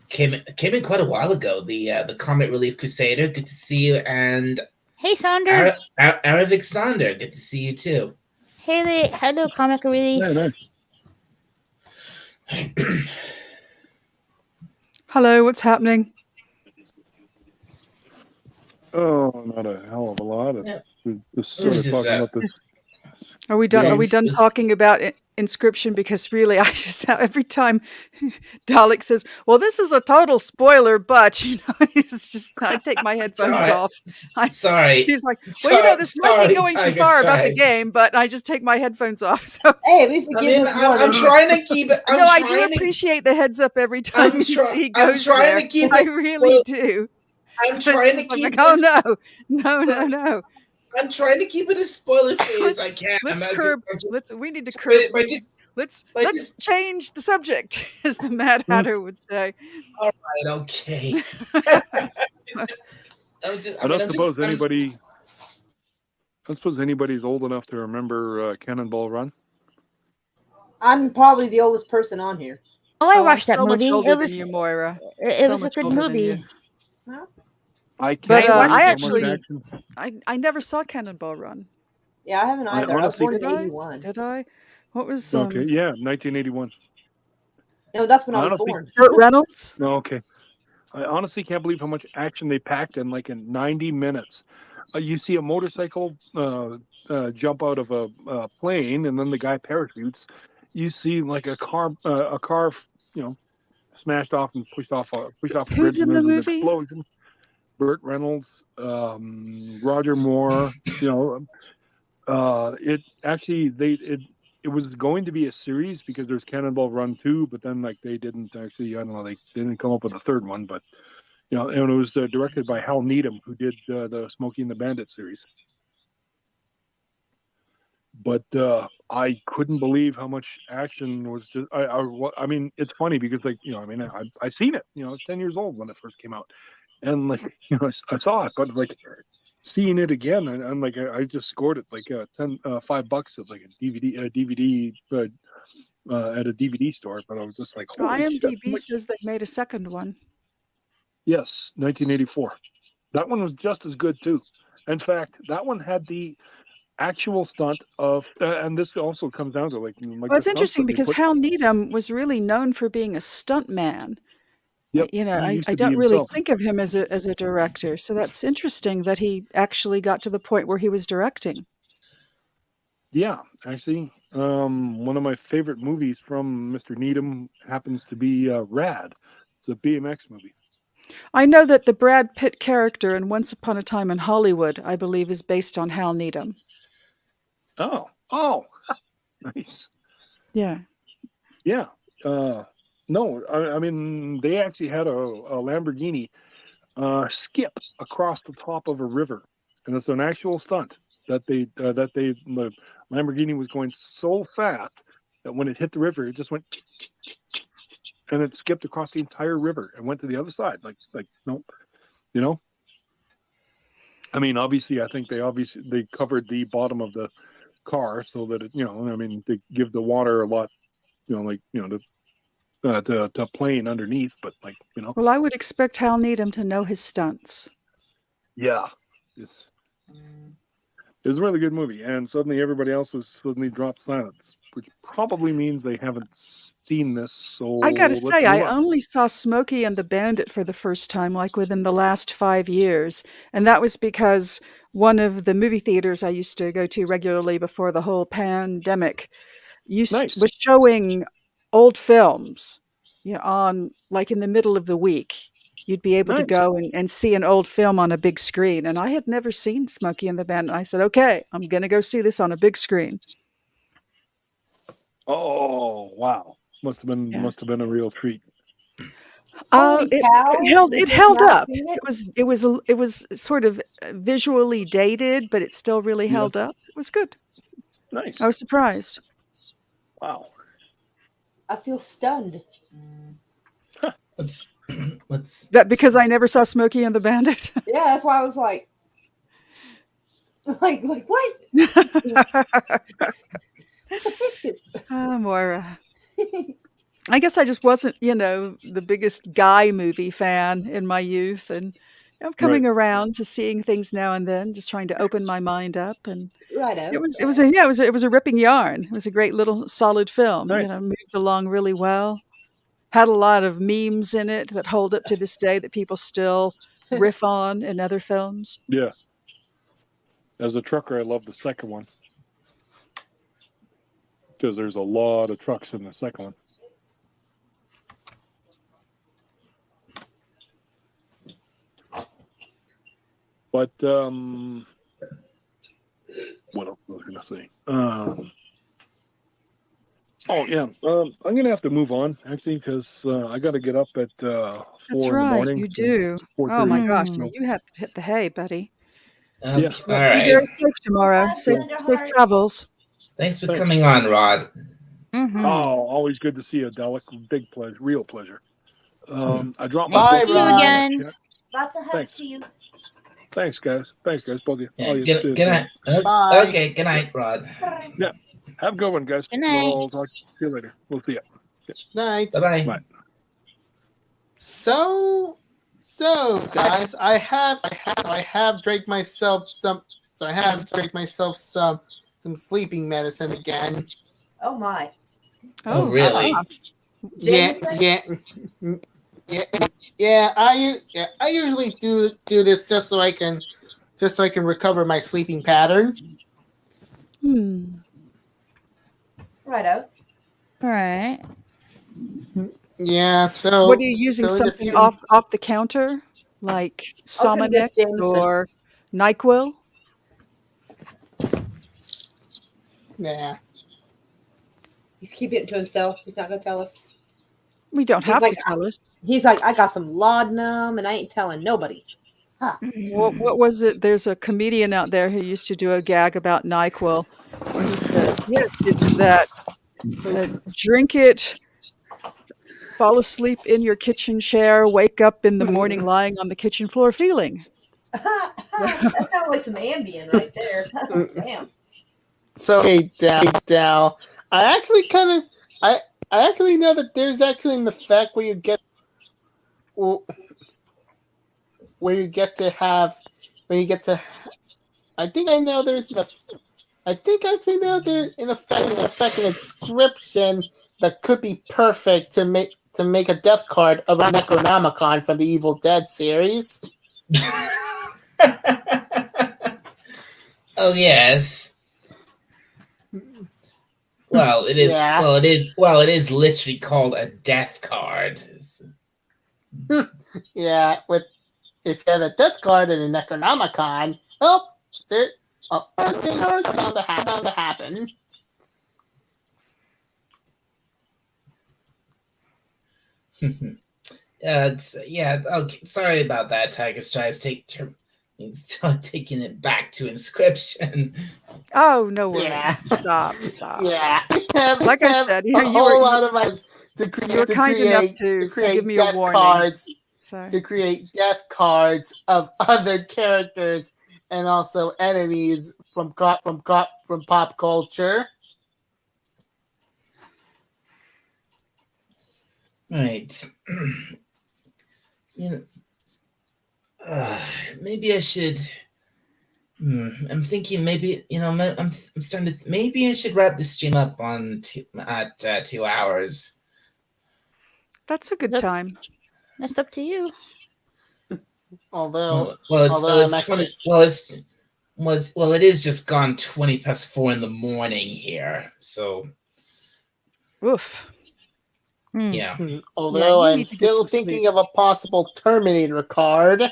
came in quite a while ago. The Comet Relief Crusader. Good to see you. And hey, Sander. Aravic Sander. Good to see you too. Hey, hello, Comic Relief. Yeah, nice. Hello, what's happening? Oh, not a hell of a lot. Just sort of talking about this. Are we done? Are we done talking about Inscription? Because really, I just every time Dalek says, "Well, this is a total spoiler," but it's just I take my headphones off. Sorry. He's like, "Well, this might be going too far about the game," but I just take my headphones off. So hey, at least I'm trying to keep it. I do appreciate the heads up every time he goes there. To keep it. I really do. I'm trying to keep. Like, no. I'm trying to keep it as spoiler free as I can. We need to curb. Let's change the subject, as the Mad Hatter would say. All right, okay. I don't suppose anybody's old enough to remember Cannonball Run. I'm probably the oldest person on here. Oh, I watched that movie. It was you, Moira. It was a good movie. I never saw Cannonball Run. Yeah, I haven't either. I was born in 81. Did I? What was okay? Yeah, 1981. No, that's when I was born. Burt Reynolds. No, okay. I honestly can't believe how much action they packed in 90 minutes. You see a motorcycle jump out of a plane, and then the guy parachutes. You see a car, smashed off and pushed off a bridge. Who's in the movie? Explosion. Burt Reynolds, Roger Moore. It was going to be a series because there's Cannonball Run 2, but then they didn't actually. I don't know. They didn't come up with a third one, but and it was directed by Hal Needham, who did the Smokey and the Bandit series. But I couldn't believe how much action was just. I mean, it's funny because I've seen it. I was 10 years old when it first came out, and I saw it, but seeing it again, and I just scored it $5 at a DVD at a DVD store. But I was just like, IMDb says they made a second one. Yes, 1984. That one was just as good too. In fact, that one had the actual stunt of, and this also comes down to well, it's interesting because Hal Needham was really known for being a stunt man. Yep. I don't really think of him as a director, so that's interesting that he actually got to the point where he was directing. Yeah, actually, one of my favorite movies from Mr. Needham happens to be Rad. It's a BMX movie. I know that the Brad Pitt character in Once Upon a Time in Hollywood, I believe, is based on Hal Needham. Oh, nice. Yeah. No, I mean, they actually had a Lamborghini skip across the top of a river, and it's an actual stunt the Lamborghini was going so fast that when it hit the river, it just went and it skipped across the entire river and went to the other side. Nope. I mean, obviously, I think they covered the bottom of the car so that they give the water a lot, to plane underneath, but Well, I would expect Hal Needham to know his stunts. Yeah, it was a really good movie, and suddenly everybody else has suddenly dropped silence, which probably means they haven't seen this. So I gotta say, I only saw Smokey and the Bandit for the first time, within the last 5 years, and that was because one of the movie theaters I used to go to regularly before the whole pandemic was showing old films, on in the middle of the week. You'd be able to go and see an old film on a big screen. And I had never seen Smokey and the Bandit. I said, okay, I'm going to go see this on a big screen. Oh wow! Must have been a real treat. Holy cow! It held up. It was sort of visually dated, but it still really held up. It was good. Nice. I was surprised. Wow. I feel stunned. What's That because I never saw Smokey and the Bandit. Yeah, that's why I was like what? Moira. I guess I just wasn't, the biggest guy movie fan in my youth, and I'm coming around to seeing things now and then, just trying to open my mind up. And Righto. it was a ripping yarn. It was a great little solid film. Nice. Moved along really well. Had a lot of memes in it that hold up to this day that people still riff on in other films. Yeah. As a trucker, I love the second one because there's a lot of trucks in the second one. But what else was I going to say? I'm going to have to move on actually because I got to get up at 4 That's in right, the morning. you do. Oh my gosh, you have to hit the hay, buddy. Okay. Yeah. All right. Be very safe tomorrow. Safe travels. Thanks for coming on, Rod. Mm-hmm. Oh, always good to see you, Delic. Big pleasure, real pleasure. I dropped my Bye, book see you in the again. chat. Lots of hugs to you. Thanks, guys. Both of you. Yeah, All you good night. Bye. Okay, good night, Rod. Yeah. Have a good one, guys. Good night. We'll talk to you later. We'll see you. Night. Bye-bye. Bye. So guys, I have drank myself some sleeping medicine again. Oh my. Oh, really? Yeah. I usually do this just so I can recover my sleeping pattern. Righto. All right. Yeah. So What are you using? so in the Something future- off the counter, like Open this, Somanex Jameson. or NyQuil? Yeah. He's keeping it to himself. He's not gonna tell us. We don't He's have like, to tell us. He's like, I got some laudanum, and I ain't telling nobody. What was it? There's a comedian out there who used to do a gag about NyQuil, where he says, "Yes, it's that drink it, fall asleep in your kitchen chair, wake up in the morning lying on the kitchen floor feeling." That sounds like some Ambien right there. Damn. So hey, Dal. I actually know that there's actually an effect where you get to. I think I know there's an. I think I actually know there's an effect an inscription that could be perfect to make a death card of a Necronomicon from the Evil Dead series. Oh yes. Well, it is. Yeah. Well, it is. Well, it is literally called a death card. Yeah, with instead of a death card and a Necronomicon. Oh, sir. Oh, something is bound to happen. Okay. Sorry about that. Tiger's tries he's taking it back to inscription. Oh no worries! Yeah. Stop. Yeah. Like I said, a whole lot of us to kind enough to create give me a death warning. cards. So To create death cards of other characters and also enemies from pop culture. Right. Maybe I should. I'm thinking maybe I'm starting to. Maybe I should wrap the stream up at 2 hours. that's a good time. That's up to you. Although It's I'm 20. actually- It is just gone 20 past 4 in the morning here. So Oof. yeah. Although you I'm need to get still some thinking sleep. of a possible Terminator card.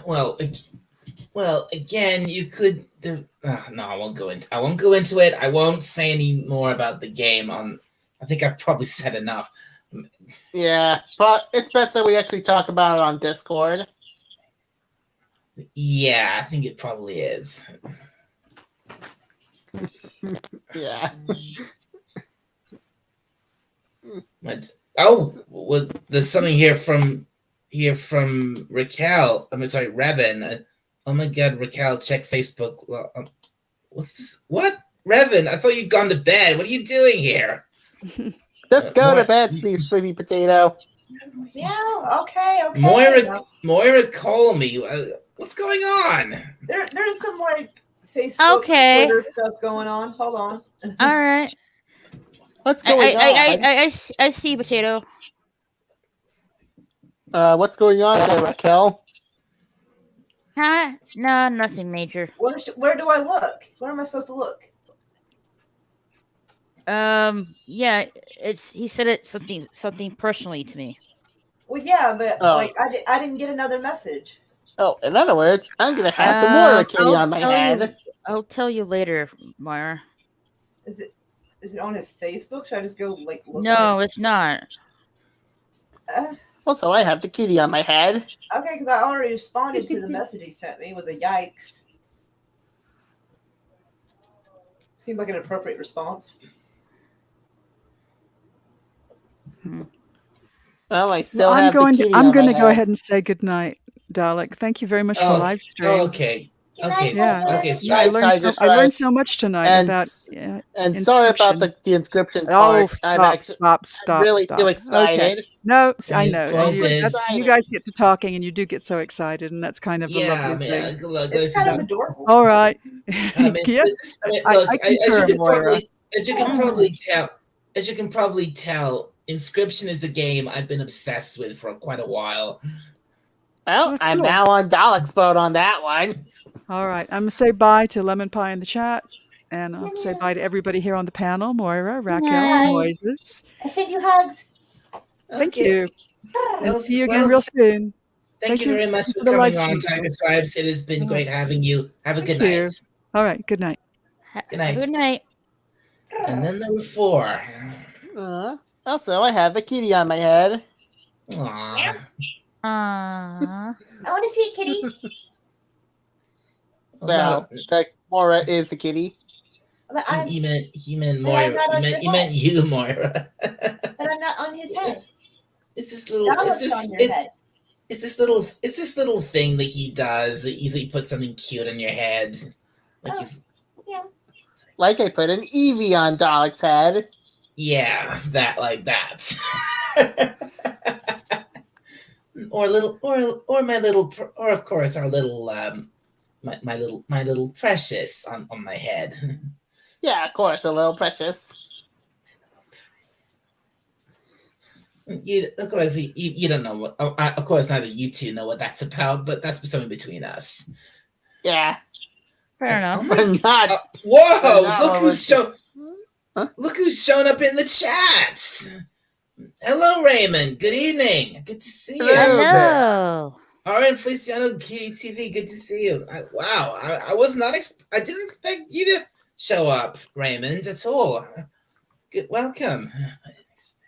Well, Well, again, you could. No, I won't go into. I won't go into it. I won't say any more about the game. I think I've probably said enough. Yeah, but it's best that we actually talk about it on Discord. Yeah, I think it probably is. Yeah. But there's something here from Raquel. I'm sorry, Revan. Oh my God, Raquel, check Facebook. What's this? What, Revan? I thought you'd gone to bed. What are you doing here? Just go to bed, sleepy potato. Yeah. Okay. Moira, call me. What's going on? There's some like Facebook, Twitter stuff going on. Hold on. All right. What's going on? I see, potato. What's going on there, Raquel? Huh? No, nothing major. Where do I look? Where am I supposed to look? Yeah, he said it something personally to me. Well, yeah, but like I didn't get another message. Oh, in other words, I'm gonna have the Moira kitty on my head. I'll tell you later, Moira. Is it on his Facebook? Should I just go like look? No, it's not. Also, I have the kitty on my head. Okay, because I already responded to the message he sent me with a yikes. Seemed like an appropriate response. Well, I still have the kitty I'm on going my to go head. ahead and say goodnight, Dalek. Thank you very much for live stream. Okay. Okay. Yeah. Okay. I learned so much tonight about and sorry about the inscription part. Oh, stop. Really too excited. Okay. No, I know. Closes. You guys get to talking, and you do get so excited, and that's kind of the lovely thing. It's kind of adorable. All right. I mean, Yeah. look, I as concur, you can probably tell, Inscription is a game I've been obsessed with for quite a while. Well, I'm now on Dalek's boat on that one. All right. I'm going to say bye to Lemon Pie in the chat. And I'll say bye to everybody here on the panel. Moira, Raquel, Moises. I send you hugs. Thank you. And see you again real soon. Thank you very much for coming on, Tiger Stripes. It has been great having you. Have a good night. All right. Good night. Good night. Good night. And then number 4. Also, I have the kitty on my head. Aww. I want to see a kitty. Well, Moira is a kitty. But you meant Moira. You meant you, Moira. But I'm not on his head. It's this little thing that he does that easily puts something cute on your head. Like I put an Eevee on Dalek's head. Yeah, like that. or of course our little my little Precious on my head. Yeah, of course, a little Precious. Of course, you don't know what. Of course, neither you two know what that's about, but that's something between us. Yeah, fair enough. We're not. Whoa! Look who's shown up in the chat. Hello, Raymond. Good evening. Good to see you. Hello. Alright, Feliciano TV. Good to see you. Wow, I was not. I didn't expect you to show up, Raymond, at all. Good, welcome. I didn't expect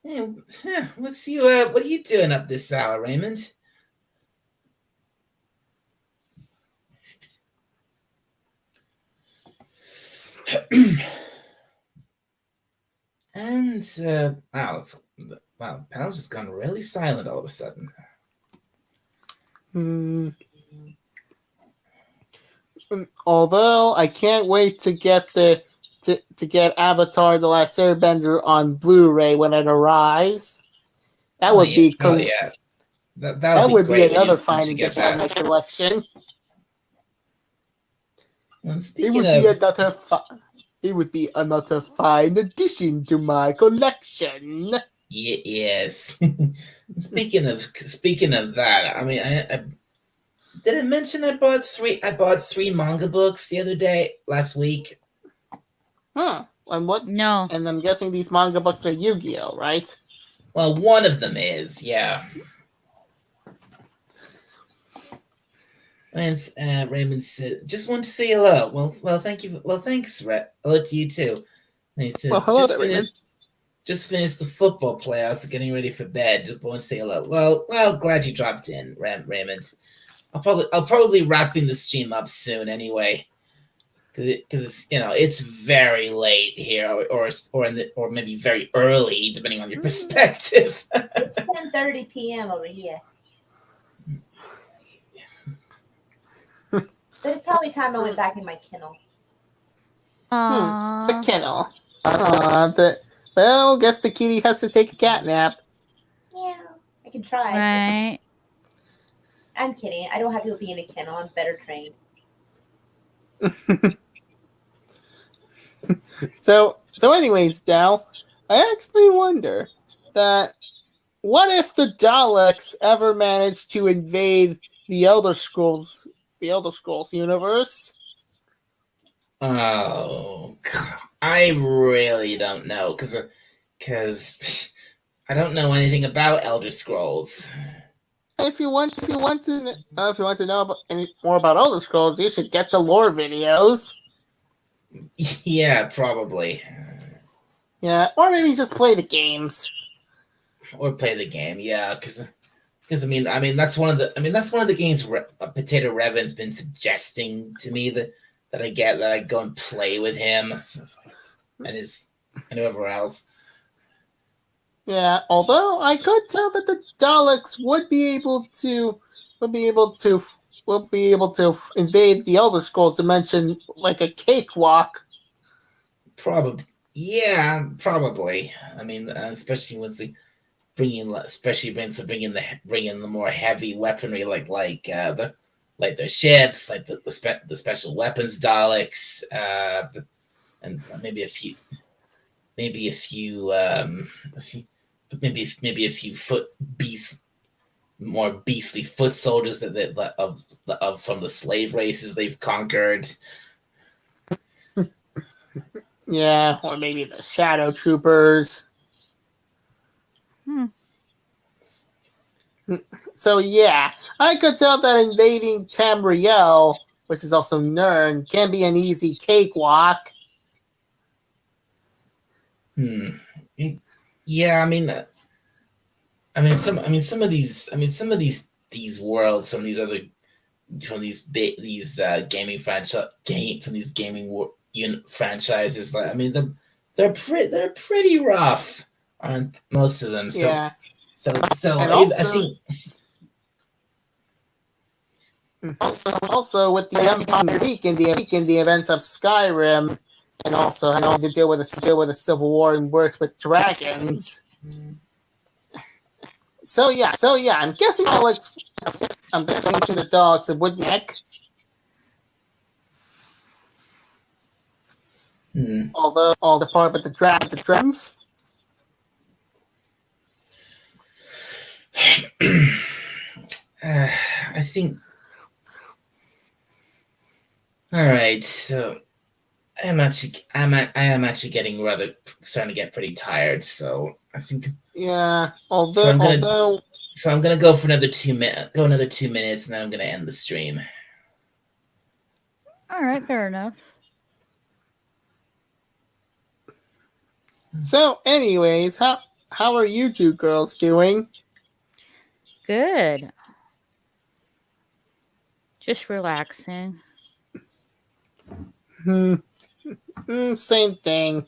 you. Yeah, what's you? What are you doing up this hour, Raymond? And wow, the panel's just gone really silent all of a sudden. Although I can't wait to get to get Avatar: The Last Airbender on Blu-ray when it arrives. That would be cool. Yeah, that would be another fine addition on my collection. It would be another fine addition to my collection. Yes. Speaking of that, I mean, I did I mention I bought three manga books last week. Huh. And what? No. And I'm guessing these manga books are Yu-Gi-Oh, right? Well, one of them is, yeah. And Raymond said, "Just wanted to say hello." Well, thank you. Well, thanks, hello to you too. And he says, "Well, hello, Raymond. Just finished the football playoffs, getting ready for bed. Just want to say hello. Well, glad you dropped in, Raymond. I'll probably wrapping the stream up soon anyway, because it's it's very late here, or maybe very early, depending on your perspective. It's 10:30 p.m. over here. But it's probably time I went back in my kennel. The kennel. Well, guess the kitty has to take a cat nap. Yeah, I can try. Right. I'm kidding. I don't have to be in a kennel. I'm better trained. So anyways, Dal, I actually wonder that what if the Daleks ever managed to invade the Elder Scrolls universe? Oh, I really don't know, because I don't know anything about Elder Scrolls. If you want to know more about Elder Scrolls, you should get the lore videos. Yeah, probably. Yeah, or maybe just play the games. Or play the game, yeah, because I mean that's one of the games Potato Revan's been suggesting to me that I go and play with him and whoever else. Yeah, although I could tell that the Daleks would be able to invade the Elder Scrolls dimension like a cakewalk. Probably, yeah, probably. I mean, especially once they bring in the more heavy weaponry, like the ships, like the special weapons Daleks, and maybe a few more beastly foot soldiers of from the slave races they've conquered. Yeah, or maybe the Shadow Troopers. So yeah, I could tell that invading Tamriel, which is also Nern, can be an easy cakewalk. Yeah, some of these worlds from these gaming franchises. They're pretty rough, aren't most of them? So, yeah. So and I think. Also, with the Empire Week in the events of Skyrim, and also having to deal with a civil war and worse with dragons. So yeah, I'm guessing to the dogs of Woodneck. Although all the part with the dragons. I think. All right, so I am actually getting starting to get pretty tired. So I think. Yeah. I'm gonna go for another 2 minutes. Go another 2 minutes, and then I'm gonna end the stream. All right, fair enough. So, anyways, how are you two girls doing? Good. Just relaxing. Same thing.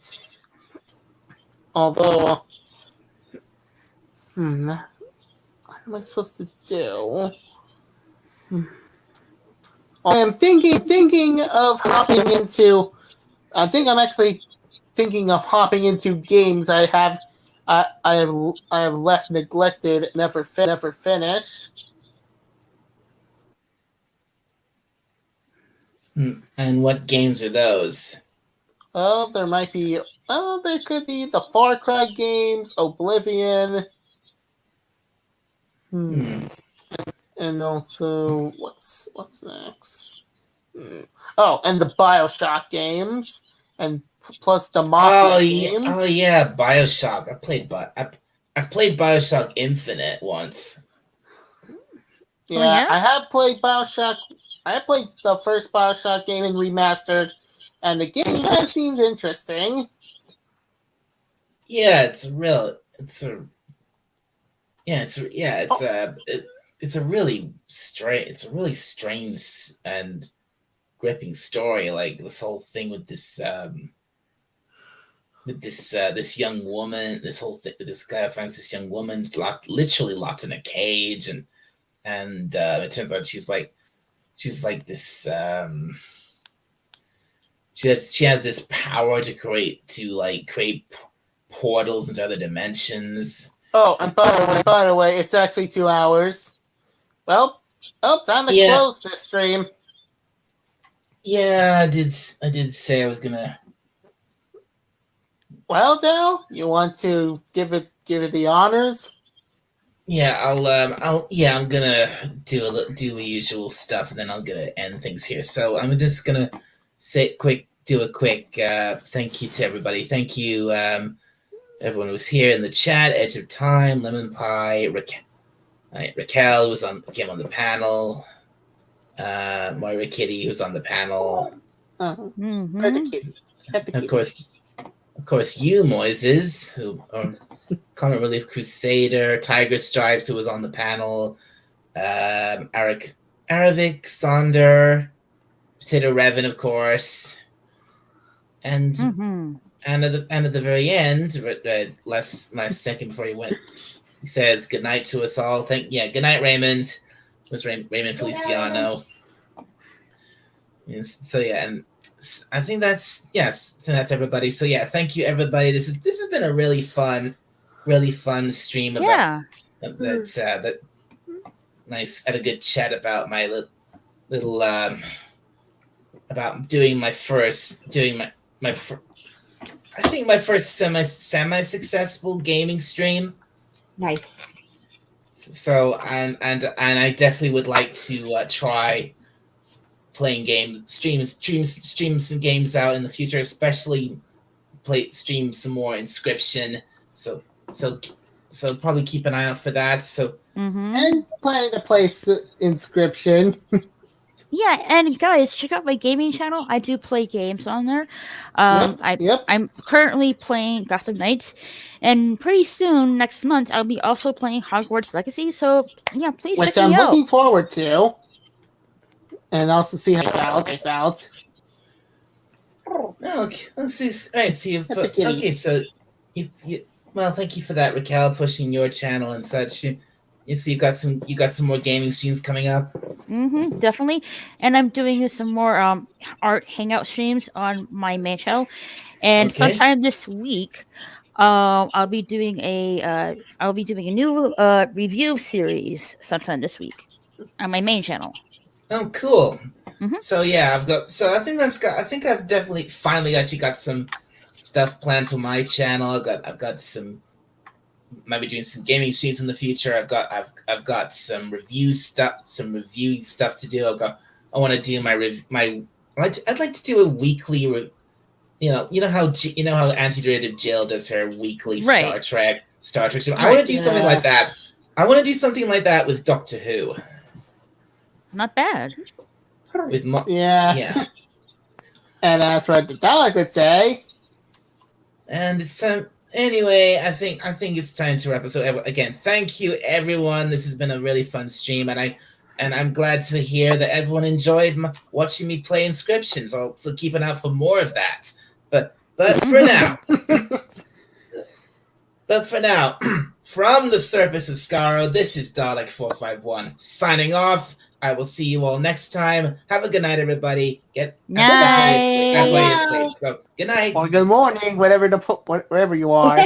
Although, what am I supposed to do? I am thinking of hopping into. I think I'm actually thinking of hopping into games I have left neglected, never finished. And what games are those? Oh, there could be the Far Cry games, Oblivion. And also, what's next? Oh, and the BioShock games, and plus the Mafia games. Oh yeah, BioShock. I've played BioShock Infinite once. Yeah, I have played BioShock. I played the first Bioshock game in remastered, and the game kind of seems interesting. Yeah, it's a really strange and gripping story. Like this whole thing with this this young woman, this whole thing. This guy finds this young woman literally locked in a cage, and it turns out she's like this. She has this power to create portals into other dimensions. Oh, and by the way, it's actually 2 hours. Well, time to close this stream. Yeah, I did say I was gonna. Well, Dale, you want to give it the honors? Yeah, I'm gonna do the usual stuff, and then I'm gonna end things here. So I'm just gonna do a quick thank you to everybody. Thank you, everyone who was here in the chat. Edge of Time, Lemon Pie, Raquel who came on the panel. Moira Kitty who's on the panel. Of course, you Moises, who are Comic Relief Crusader, Tiger Stripes, who was on the panel, Aravik, Sonder, Potato Revan, of course, and at the very end, last second before he went, he says good night to us all. Good night, Raymond. It was Raymond Feliciano. So yeah, and I think that's everybody. So yeah, thank you everybody. This has been a really fun stream about that nice, had a good chat about my little about doing my first I think my first semi successful gaming stream. Nice. So and I definitely would like to try playing games, stream some games out in the future, especially stream some more Inscription. So probably keep an eye out for that. So and planning to play Inscription. Yeah, and guys, check out my gaming channel. I do play games on there. I'm currently playing Gotham Knights, and pretty soon, next month, I'll be also playing Hogwarts Legacy. So yeah, please check me out. Which I'm looking forward to, and also see how it's out. Okay, let's see. All right, so well, thank you for that, Raquel, pushing your channel and such. You see, you got some more gaming streams coming up. Definitely, and I'm doing some more art hangout streams on my main channel, and sometime this week, I'll be doing a new review series sometime this week on my main channel. Oh, cool. So yeah, I think I've definitely finally actually got some stuff planned for my channel. I've got some. Might be doing some gaming streams in the future. I've got some reviewing stuff to do. I want to do I'd like to do a weekly. You know how Anti-Derivative Jill does her weekly Star Trek. I want to do something like that. I want to do something like that with Doctor Who. Not bad. Yeah. And that's what the Dalek would say. And it's time. Anyway, I think it's time to wrap up. So again, thank you everyone. This has been a really fun stream, and I'm glad to hear that everyone enjoyed watching me play Inscription. So keep an eye out for more of that. But for now, from the surface of Skaro, this is Dalek 451 signing off. I will see you all next time. Have a good night, everybody. Night. So good night or good morning, wherever you are.